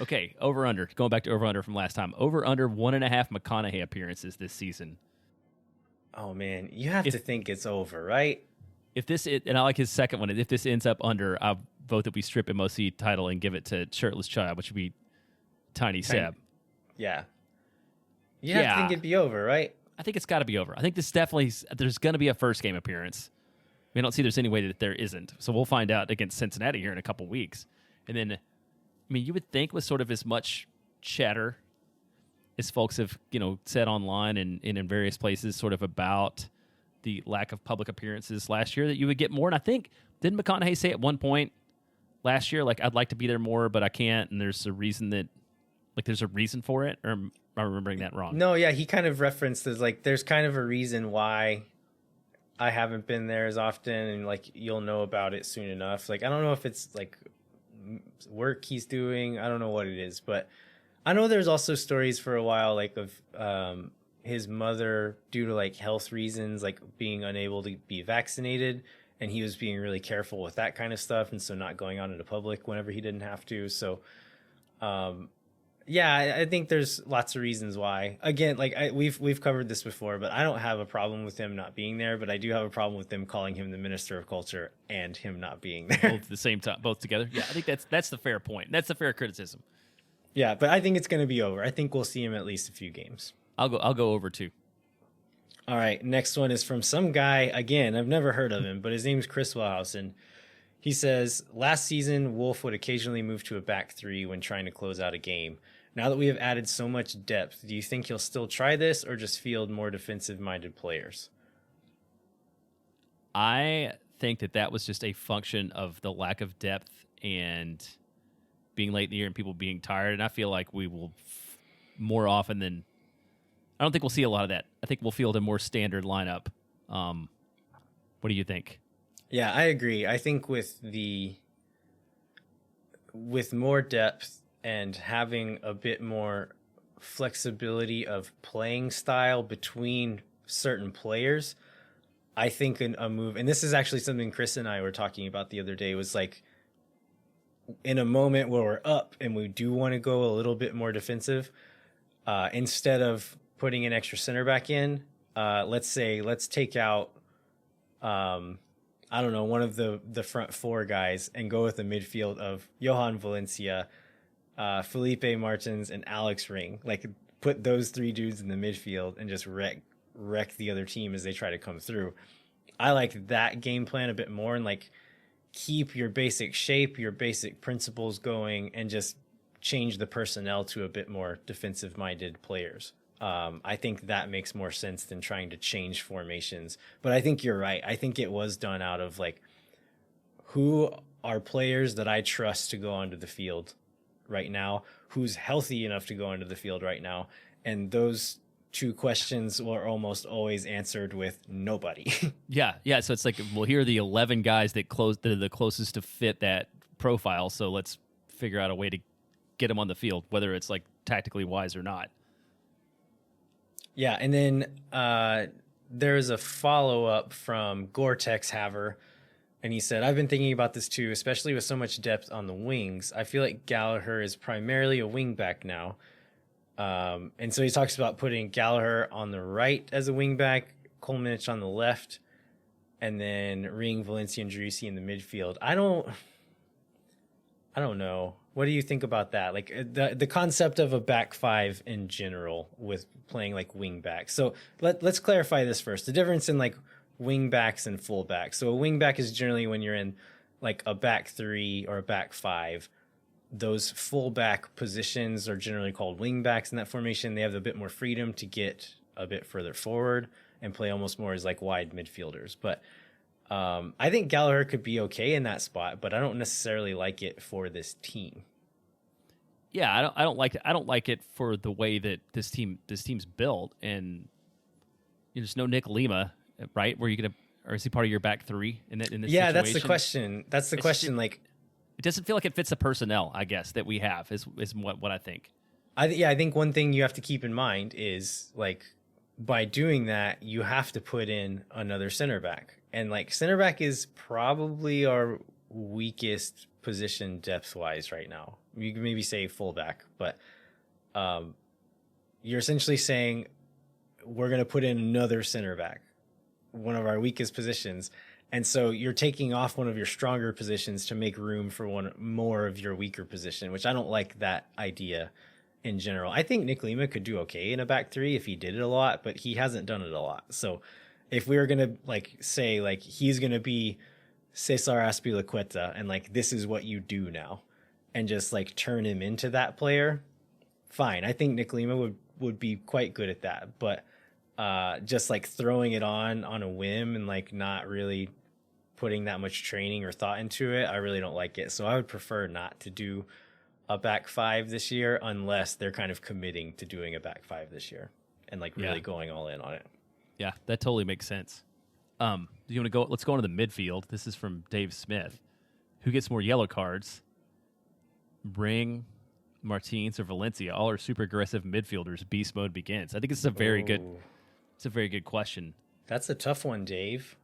Okay, over/under. Going back to over/under from last time. Over/under 1.5 McConaughey appearances this season. Oh man, you have to think it's over, right? And I like his second one. If this ends up under, I'll vote that we strip MOC title and give it to Shirtless Child, which would be Tiny Seb. Yeah. You have to think it'd be over, right? I think it's got to be over. I think this definitely, there's going to be a first game appearance. We don't see there's any way that there isn't. So we'll find out against Cincinnati here in a couple weeks. And then, I mean, you would think with sort of as much chatter as folks have, said online and in various places sort of about the lack of public appearances last year that you would get more. And I think, didn't McConaughey say at one point last year, like, I'd like to be there more, but I can't. And there's a reason for it. Or am I remembering that wrong? No, yeah, he kind of referenced as like there's kind of a reason why I haven't been there as often, and like you'll know about it soon enough. Like I don't know if it's like work he's doing, I don't know what it is, but I know there's also stories for a while like of his mother due to like health reasons, like being unable to be vaccinated, and he was being really careful with that kind of stuff, and so not going out into public whenever he didn't have to. So yeah, I think there's lots of reasons why. Again, like we've covered this before, but I don't have a problem with him not being there. But I do have a problem with them calling him the Minister of Culture and him not being there both at the same time, both together. Yeah, I think that's the fair point. That's the fair criticism. Yeah, but I think it's going to be over. I think we'll see him at least a few games. I'll go over too. All right, next one is from some guy. Again, I've never heard of him, but his name's Chris Wellhausen. He says, last season, Wolff would occasionally move to a back 3 when trying to close out a game. Now that we have added so much depth, do you think he'll still try this or just field more defensive-minded players? I think that was just a function of the lack of depth and being late in the year and people being tired. And I feel like we will more often than... I don't think we'll see a lot of that. I think we'll field a more standard lineup. What do you think? Yeah, I agree. I think with more depth and having a bit more flexibility of playing style between certain players, I think a move, and this is actually something Chris and I were talking about the other day, was like in a moment where we're up and we do want to go a little bit more defensive, instead of putting an extra center back in, let's take out, I don't know, one of the front four guys and go with a midfield of Jhojan, Valencia, Felipe Martins, and Alex Ring. Like, put those three dudes in the midfield and just wreck the other team as they try to come through. I like that game plan a bit more, and like keep your basic shape, your basic principles going, and just change the personnel to a bit more defensive minded players. I think that makes more sense than trying to change formations. But I think you're right. I think it was done out of like, who are players that I trust to go onto the field right now? Who's healthy enough to go onto the field right now? And those two questions were almost always answered with nobody. Yeah. So it's like, well, here are the 11 guys that are the closest to fit that profile. So let's figure out a way to get them on the field, whether it's like tactically wise or not. Yeah, and then there's a follow-up from Gore-Tex Haver, and he said, I've been thinking about this too, especially with so much depth on the wings. I feel like Gallagher is primarily a wing-back now. And so he talks about putting Gallagher on the right as a wing-back, Kolmanic on the left, and then Ring, Valencia, and Driussi in the midfield. I don't know. What do you think about that? Like the concept of a back five in general with playing like wing backs. So let's clarify this first. The difference in like wing backs and full backs. So a wing back is generally when you're in like a back three or a back five. Those full back positions are generally called wing backs in that formation. They have a bit more freedom to get a bit further forward and play almost more as like wide midfielders. But I think Gallagher could be okay in that spot, but I don't necessarily like it for this team. Yeah, I don't like it. I don't like it for the way that this team's built, and there's no Nick Lima, right? Where you gonna, or is he part of your back three in this? Yeah, situation? that's the question. That's the question. Like, it doesn't feel like it fits the personnel, I guess, that we have. Is what I think. I think one thing you have to keep in mind is like, by doing that, you have to put in another center back. And like center back is probably our weakest position depth wise right now. You can maybe say fullback, but you're essentially saying we're going to put in another center back, one of our weakest positions. And so you're taking off one of your stronger positions to make room for one more of your weaker position, which I don't like that idea in general. I think Nick Lima could do okay in a back three if he did it a lot, but he hasn't done it a lot. So if we were going to like say like he's going to be Cesar Azpilicueta and like this is what you do now and just like turn him into that player, fine. I think Nick Lima would be quite good at that. But just like throwing it on a whim and like not really putting that much training or thought into it, I really don't like it. So I would prefer not to do a back five this year unless they're kind of committing to doing a back five this year and like really going all in on it. Yeah, that totally makes sense. Do you want to go? Let's go into the midfield. This is from Dave Smith. Who gets more yellow cards? Ring, Martins, or Valencia? All are super aggressive midfielders. Beast mode begins. I think it's a very good. It's a very good question. That's a tough one, Dave.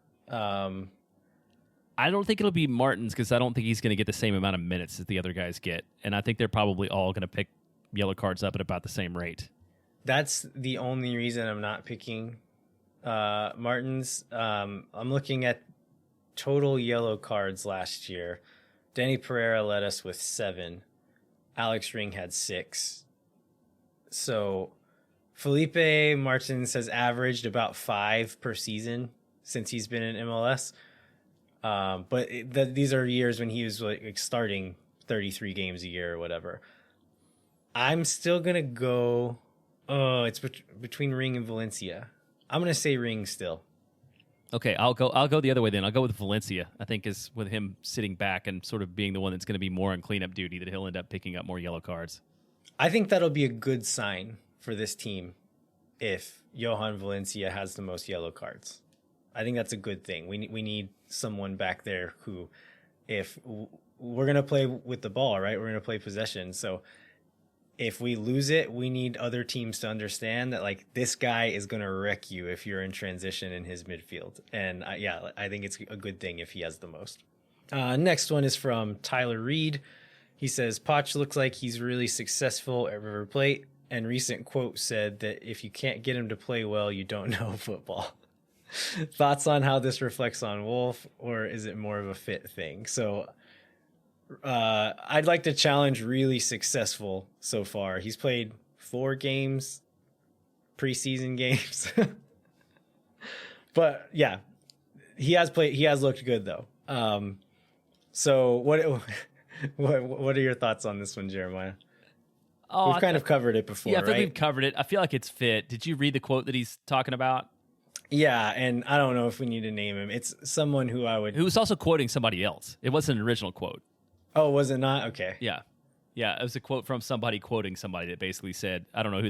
I don't think it'll be Martins because I don't think he's going to get the same amount of minutes as the other guys get, and I think they're probably all going to pick yellow cards up at about the same rate. That's the only reason I'm not picking Martins. I'm looking at total yellow cards last year. Danny Pereira led us with 7. Alex Ring had 6. So Felipe Martins has averaged about 5 per season since he's been in MLS. But these are years when he was like starting 33 games a year or whatever. I'm still going to go. Oh, it's between Ring and Valencia. I'm going to say Ring still. Okay, I'll go the other way then. I'll go with Valencia. I think is with him sitting back and sort of being the one that's going to be more on cleanup duty that he'll end up picking up more yellow cards. I think that'll be a good sign for this team if Jhojan Valencia has the most yellow cards. I think that's a good thing. We need someone back there who, if we're going to play with the ball, right? We're going to play possession. So if we lose it, we need other teams to understand that like this guy is going to wreck you if you're in transition in his midfield. And I think it's a good thing if he has the most. Next one is from Tyler Reed. He says, Poch looks like he's really successful at River Plate. And recent quote said that if you can't get him to play well, you don't know football. Thoughts on how this reflects on Wolff, or is it more of a fit thing? So I'd like to challenge really successful so far. He's played 4 games, preseason games. But yeah, he has looked good though. So what are your thoughts on this one, Jeremiah? We've kind of covered it before, yeah, I think right? we've covered it. I feel like it's fit. Did you read the quote that he's talking about? Yeah, and I don't know if we need to name him. It's someone who Who was also quoting somebody else. It wasn't an original quote. Oh, was it not? Okay. Yeah. Yeah, it was a quote from somebody quoting somebody that basically said, I don't know who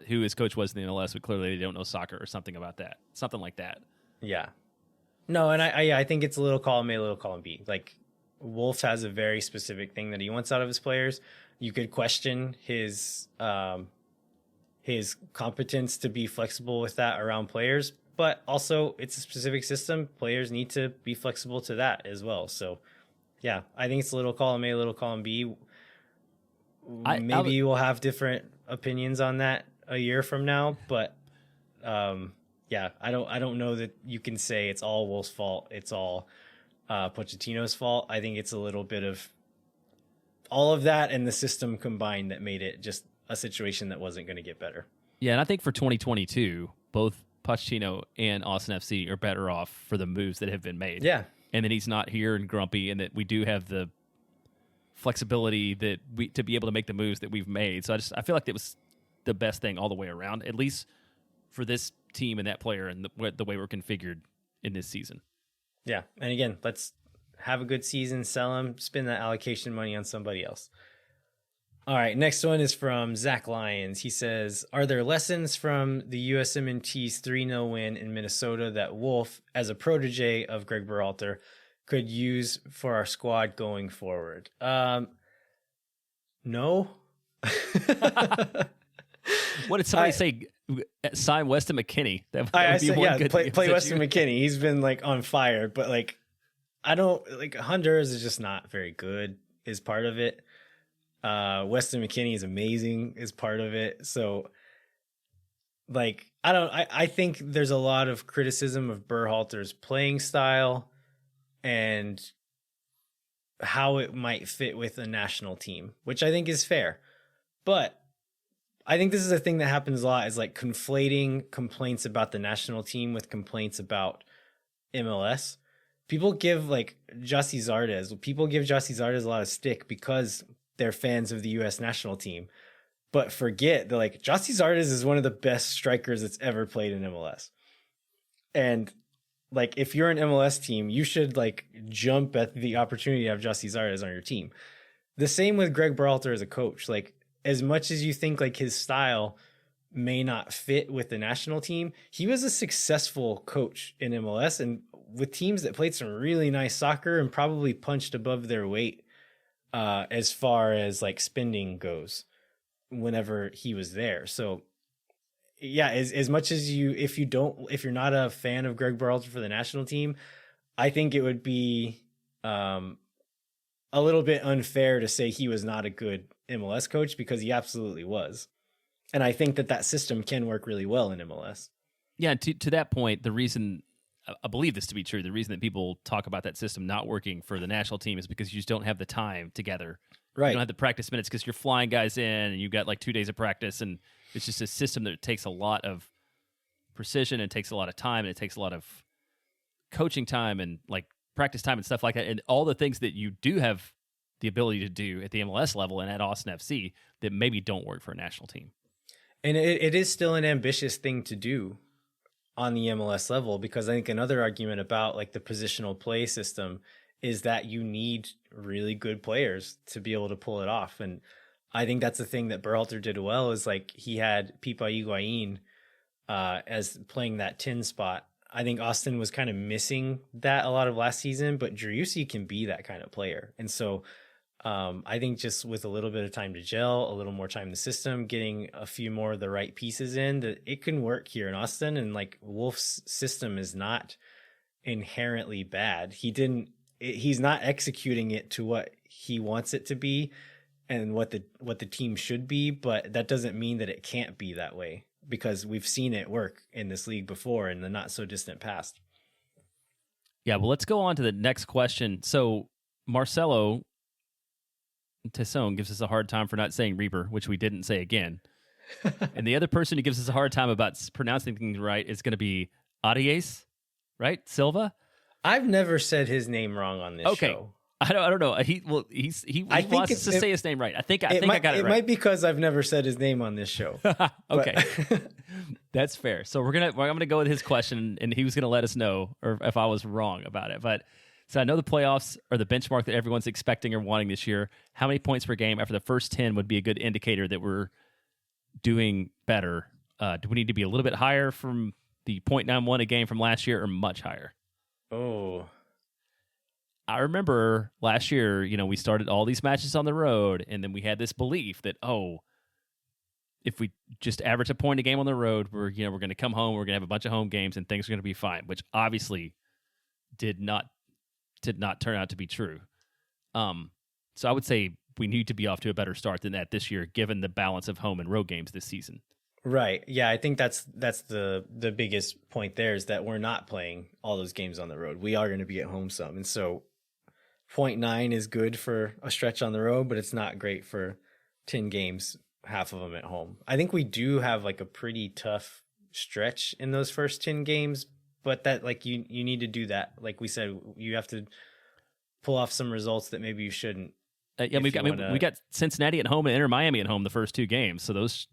who his coach was in the MLS, but clearly they don't know soccer or something about that. Something like that. Yeah. No, and I think it's a little column A, a little column B. Like, Wolff has a very specific thing that he wants out of his players. You could question his competence to be flexible with that around players, but also it's a specific system. Players need to be flexible to that as well. So, yeah, I think it's a little column A, a little column B. Maybe we'll have different opinions on that a year from now, but yeah, I don't know that you can say it's all Wolff's fault. It's all Pochettino's fault. I think it's a little bit of all of that and the system combined that made it just a situation that wasn't going to get better. Yeah, and I think for 2022, both Pochettino and Austin FC are better off for the moves that have been made. Yeah. And that he's not here and grumpy, and that we do have the flexibility that to be able to make the moves that we've made. So I feel like it was the best thing all the way around, at least for this team and that player and the way we're configured in this season. Yeah. And again, let's have a good season, sell him, spend that allocation money on somebody else. All right. Next one is from Zach Lyons. He says, are there lessons from the USMNT's 3-0 win in Minnesota that Wolff, as a protege of Greg Berhalter, could use for our squad going forward? No. What did somebody say? Sign Weston McKennie. I said, yeah, play Weston McKennie. He's been like on fire, but like, I don't like Honduras is just not very good is part of it. Weston McKennie is amazing is part of it. So like, I think there's a lot of criticism of Berhalter's playing style and how it might fit with a national team, which I think is fair. But I think this is a thing that happens a lot, is like conflating complaints about the national team with complaints about MLS. People give Jussi Zardes a lot of stick because they're fans of the U.S. national team, but forget that like Jussi Zardes is one of the best strikers that's ever played in MLS. And like, if you're an MLS team, you should like jump at the opportunity to have Jussi Zardes on your team. The same with Greg Berhalter as a coach. Like, as much as you think like his style may not fit with the national team, he was a successful coach in MLS and with teams that played some really nice soccer and probably punched above their weight as far as like spending goes whenever he was there. So yeah, as much as if you're not a fan of Greg Berhalter for the national team, I think it would be a little bit unfair to say he was not a good MLS coach, because he absolutely was. And I think that system can work really well in MLS. Yeah, to that point, the reason I believe this to be true, the reason that people talk about that system not working for the national team is because you just don't have the time together. Right. You don't have the practice minutes because you're flying guys in and you've got like 2 days of practice, and it's just a system that takes a lot of precision, and takes a lot of time, and it takes a lot of coaching time and like practice time and stuff like that. And all the things that you do have the ability to do at the MLS level and at Austin FC that maybe don't work for a national team. And it is still an ambitious thing to do on the MLS level, because I think another argument about like the positional play system is that you need really good players to be able to pull it off. And I think that's the thing that Berhalter did well, is like he had Pipa Higuain as playing that 10 spot. I think Austin was kind of missing that a lot of last season, but Driussi can be that kind of player. And so I think just with a little bit of time to gel, a little more time in the system, getting a few more of the right pieces in, that it can work here in Austin. And like Wolff's system is not inherently bad. He's not executing it to what he wants it to be and what the team should be, but that doesn't mean that it can't be that way. because we've seen it work in this league before in the not so distant past. Yeah, well, let's go on to the next question. So Marcelo Tesson gives us a hard time for not saying Reaper, which we didn't say again. And the other person who gives us a hard time about pronouncing things right is going to be ATX, right? Silva. I've never said his name wrong on this show. I don't know. He wants us to say his name right. I think I got it right. It might be because I've never said his name on this show. Okay. That's fair. So I'm gonna go with his question, and he was gonna let us know or if I was wrong about it. But so I know the playoffs are the benchmark that everyone's expecting or wanting this year. How many points per game after the first 10 would be a good indicator that we're doing better? Do we need to be a little bit higher from the 0.91 a game from last year, or much higher? Oh, I remember last year, we started all these matches on the road, and then we had this belief that, if we just average a point a game on the road, we're going to come home, we're going to have a bunch of home games, and things are going to be fine, which obviously did not turn out to be true. So I would say we need to be off to a better start than that this year, given the balance of home and road games this season. Right. Yeah, I think that's the biggest point there is that we're not playing all those games on the road. We are going to be at home some. And so 0.9 is good for a stretch on the road, but it's not great for 10 games, half of them at home. I think we do have like a pretty tough stretch in those first 10 games, but that like you need to do that. Like we said, you have to pull off some results that maybe you shouldn't. Yeah, we got Cincinnati at home and Inter Miami at home the first 2 games. So those,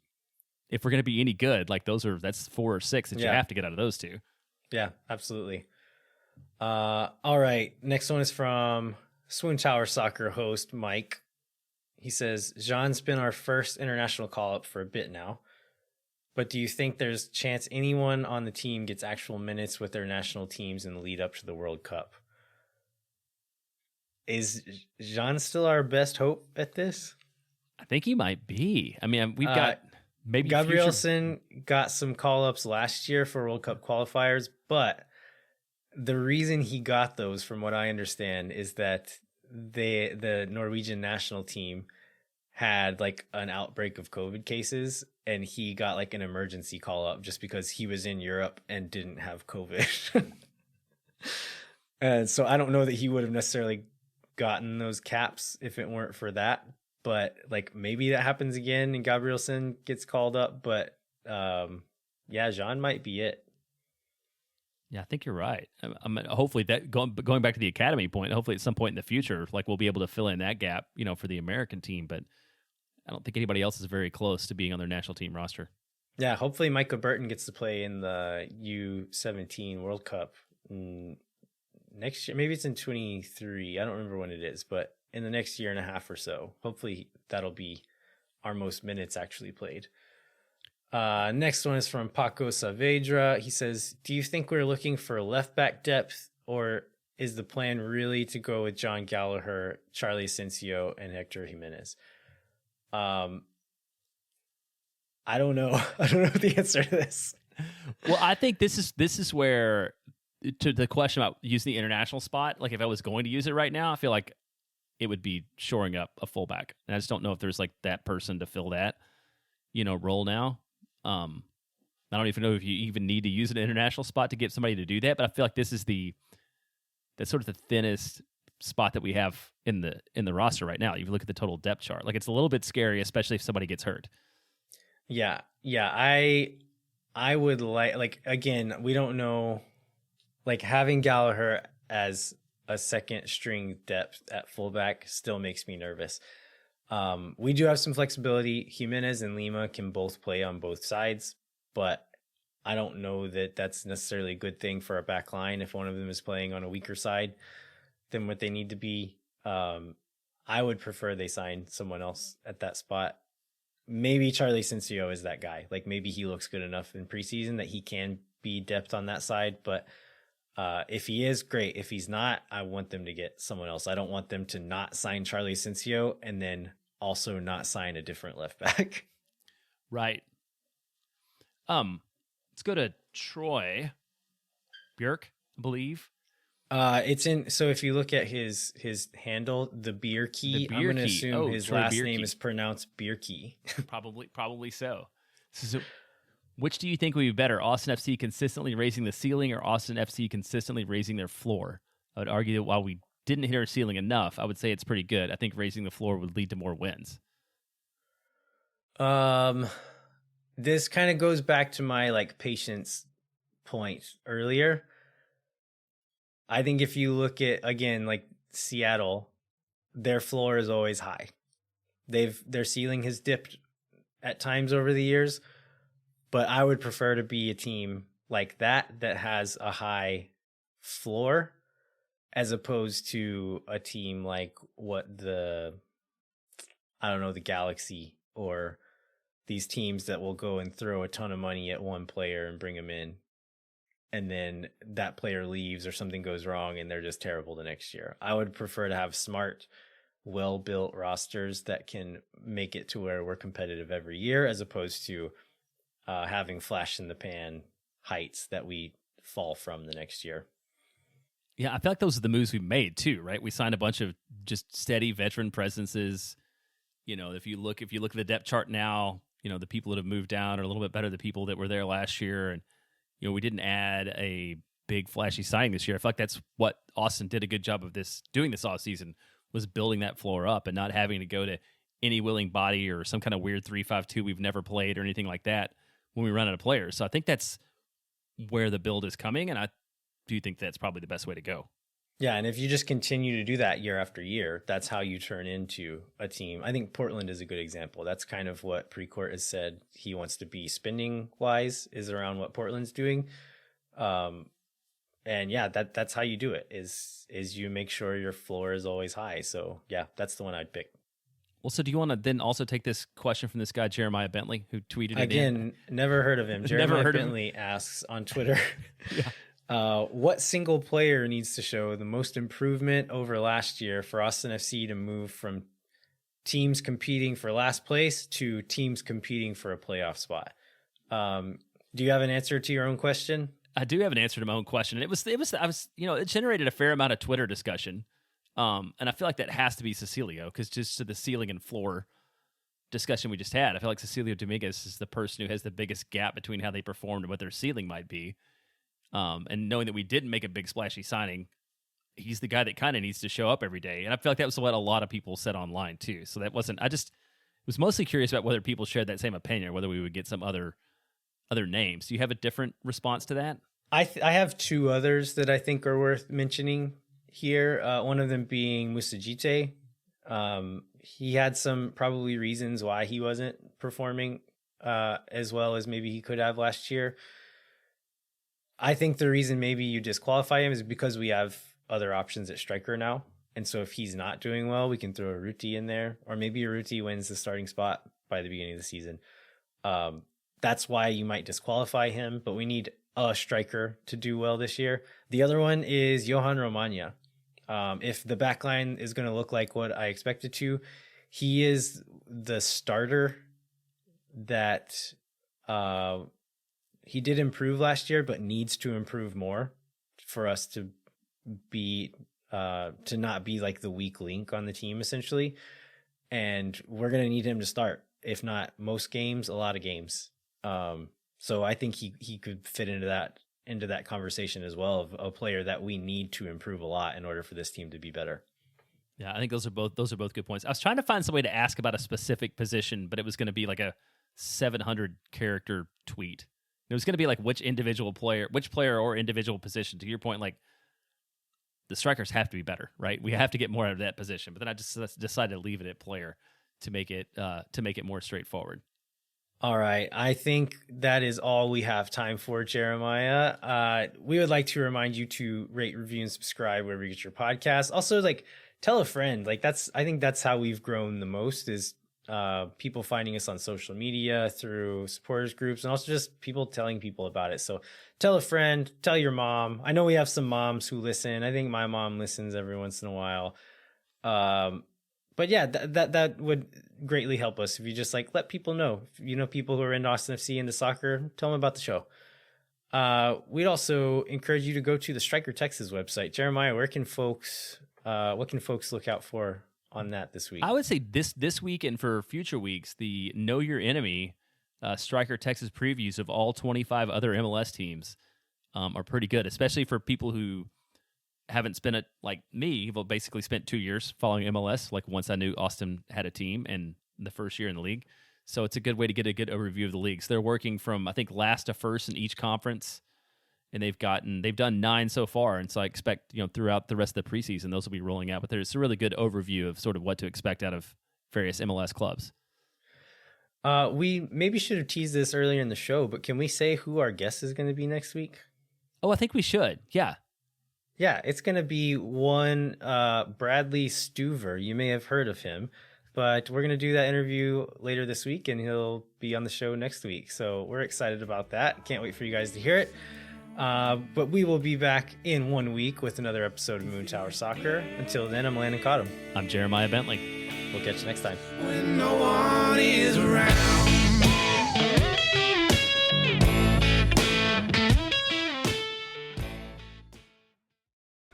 if we're going to be any good, like that's 4 or 6 that you have to get out of those 2. Yeah, absolutely. All right. Next one is from Swoon Tower Soccer host Mike. He says, Jhojan's been our first international call-up for a bit now, but do you think there's chance anyone on the team gets actual minutes with their national teams in the lead up to the World Cup? Is Jhojan still our best hope at this? I think he might be. I mean, we've got maybe Gabrielsen got some call-ups last year for World Cup qualifiers, but the reason he got those, from what I understand, is that the Norwegian national team had like an outbreak of COVID cases, and he got like an emergency call-up just because he was in Europe and didn't have COVID. And so I don't know that he would have necessarily gotten those caps if it weren't for that, but like maybe that happens again and Gabrielsen gets called up, but yeah, Jhojan might be it. Yeah, I think you're right. Hopefully that going back to the academy point, hopefully at some point in the future, like we'll be able to fill in that gap, for the American team, but I don't think anybody else is very close to being on their national team roster. Yeah, hopefully Micah Burton gets to play in the U17 World Cup next year. Maybe it's in 23. I don't remember when it is, but in the next year and a half or so. Hopefully that'll be our most minutes actually played. Next one is from Paco Saavedra. He says, do you think we're looking for left back depth, or is the plan really to go with John Gallagher, Charlie Asensio, and Hector Jimenez? I don't know. I don't know the answer to this. Well, I think this is where, to the question about using the international spot, like if I was going to use it right now, I feel like it would be shoring up a fullback. And I just don't know if there's like that person to fill that, role now. I don't even know if you even need to use an international spot to get somebody to do that, but I feel like this is that's sort of the thinnest spot that we have in the roster right now. You look at the total depth chart, like it's a little bit scary, especially if somebody gets hurt. Yeah. I would like again, we don't know, like having Gallagher as a second string depth at fullback still makes me nervous. We do have some flexibility. Jimenez and Lima can both play on both sides, but I don't know that that's necessarily a good thing for a back line if one of them is playing on a weaker side than what they need to be. I would prefer they sign someone else at that spot. Maybe Charlie Asensio is that guy. Like maybe he looks good enough in preseason that he can be depth on that side, but if he is, great. If he's not, I want them to get someone else. I don't want them to not sign Charlie Asensio and then also not sign a different left back. Right. Let's go to Troy Bjork, I believe. It's in. So if you look at his handle, the beer key, I'm going to assume his Troy last name is pronounced beer key. Probably so. So Which do you think would be better, Austin FC consistently raising the ceiling or Austin FC consistently raising their floor? I would argue that while we didn't hit our ceiling enough, I would say it's pretty good. I think raising the floor would lead to more wins. This kind of goes back to my like patience point earlier. I think if you look at, again, like Seattle, their floor is always high. Their ceiling has dipped at times over the years, but I would prefer to be a team like that has a high floor as opposed to a team like the Galaxy or these teams that will go and throw a ton of money at one player and bring him in, and then that player leaves or something goes wrong and they're just terrible the next year. I would prefer to have smart, well-built rosters that can make it to where we're competitive every year, as opposed to having flash in the pan heights that we fall from the next year. Yeah, I feel like those are the moves we made too, right? We signed a bunch of just steady veteran presences. If you look at the depth chart now, the people that have moved down are a little bit better than the people that were there last year. And, we didn't add a big flashy signing this year. I feel like that's what Austin did a good job of doing this off season, was building that floor up and not having to go to any willing body or some kind of weird 3-5-2 we've never played or anything like that when we run out of players. So I think that's where the build is coming. And I do think that's probably the best way to go. Yeah, and if you just continue to do that year after year, that's how you turn into a team. I think Portland is a good example. That's kind of what Precourt has said he wants to be spending-wise, is around what Portland's doing. And yeah, that's how you do it, is you make sure your floor is always high. So yeah, that's the one I'd pick. Well, so do you want to then also take this question from this guy, Jeremiah Bentley, who tweeted it again? Never heard of him. Jeremiah Bentley asks on Twitter. Yeah. What single player needs to show the most improvement over last year for Austin FC to move from teams competing for last place to teams competing for a playoff spot? Do you have an answer to your own question? I do have an answer to my own question. It generated a fair amount of Twitter discussion. And I feel like that has to be Cecilio, because just to the ceiling and floor discussion we just had, I feel like Cecilio Dominguez is the person who has the biggest gap between how they performed and what their ceiling might be. And knowing that we didn't make a big splashy signing, he's the guy that kind of needs to show up every day. And I feel like that was what a lot of people said online too. So that wasn't, I just was mostly curious about whether people shared that same opinion or whether we would get some other names. Do you have a different response to that? I have two others that I think are worth mentioning here. One of them being Musajite. He had some probably reasons why he wasn't performing as well as maybe he could have last year. I think the reason maybe you disqualify him is because we have other options at striker now. And so if he's not doing well, we can throw a Ruti in there, or maybe a Ruti wins the starting spot by the beginning of the season. That's why you might disqualify him, but we need a striker to do well this year. The other one is Jhojan Romagna. If the back line is going to look like what I expect it to, he is the starter that he did improve last year, but needs to improve more for us to be to not be like the weak link on the team, essentially. And we're going to need him to start, if not most games, a lot of games. So I think he could fit into that conversation as well, of a player that we need to improve a lot in order for this team to be better. Yeah, I think those are both good points. I was trying to find some way to ask about a specific position, but it was going to be like a 700 character tweet. It was going to be like which player or individual position. To your point, like the strikers have to be better, right? We have to get more out of that position. But then I just decided to leave it at player to make it more straightforward. All right. I think that is all we have time for, Jeremiah. We would like to remind you to rate, review, and subscribe wherever you get your podcasts. Also, like, tell a friend. Like, I think that's how we've grown the most, is people finding us on social media through supporters groups, and also just people telling people about it. So tell a friend, tell your mom. I know we have some moms who listen. I think my mom listens every once in a while. But yeah, that would greatly help us if you just like let people know. If you know people who are into Austin FC, into soccer, tell them about the show. We'd also encourage you to go to the Striker Texas website. Jeremiah, what can folks look out for on that this week? I would say this week and for future weeks, the Know Your Enemy Striker Texas previews of all 25 other MLS teams are pretty good, especially for people who haven't spent it like me. Well, basically spent 2 years following MLS. Like once I knew Austin had a team and the first year in the league, so it's a good way to get a good overview of the leagues. They're working from I think last to first in each conference, and they've done 9 so far, and so I expect throughout the rest of the preseason those will be rolling out. But there's a really good overview of sort of what to expect out of various MLS clubs. We maybe should have teased this earlier in the show, but can we say who our guest is going to be next week? Oh, I think we should. Yeah. Yeah, it's going to be one Bradley Stuver. You may have heard of him, but we're going to do that interview later this week, and he'll be on the show next week. So we're excited about that. Can't wait for you guys to hear it. But we will be back in 1 week with another episode of Moon Tower Soccer. Until then, I'm Landon Cottom. I'm Jeremiah Bentley. We'll catch you next time. When no one is around.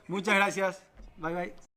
Muchas gracias. Bye bye.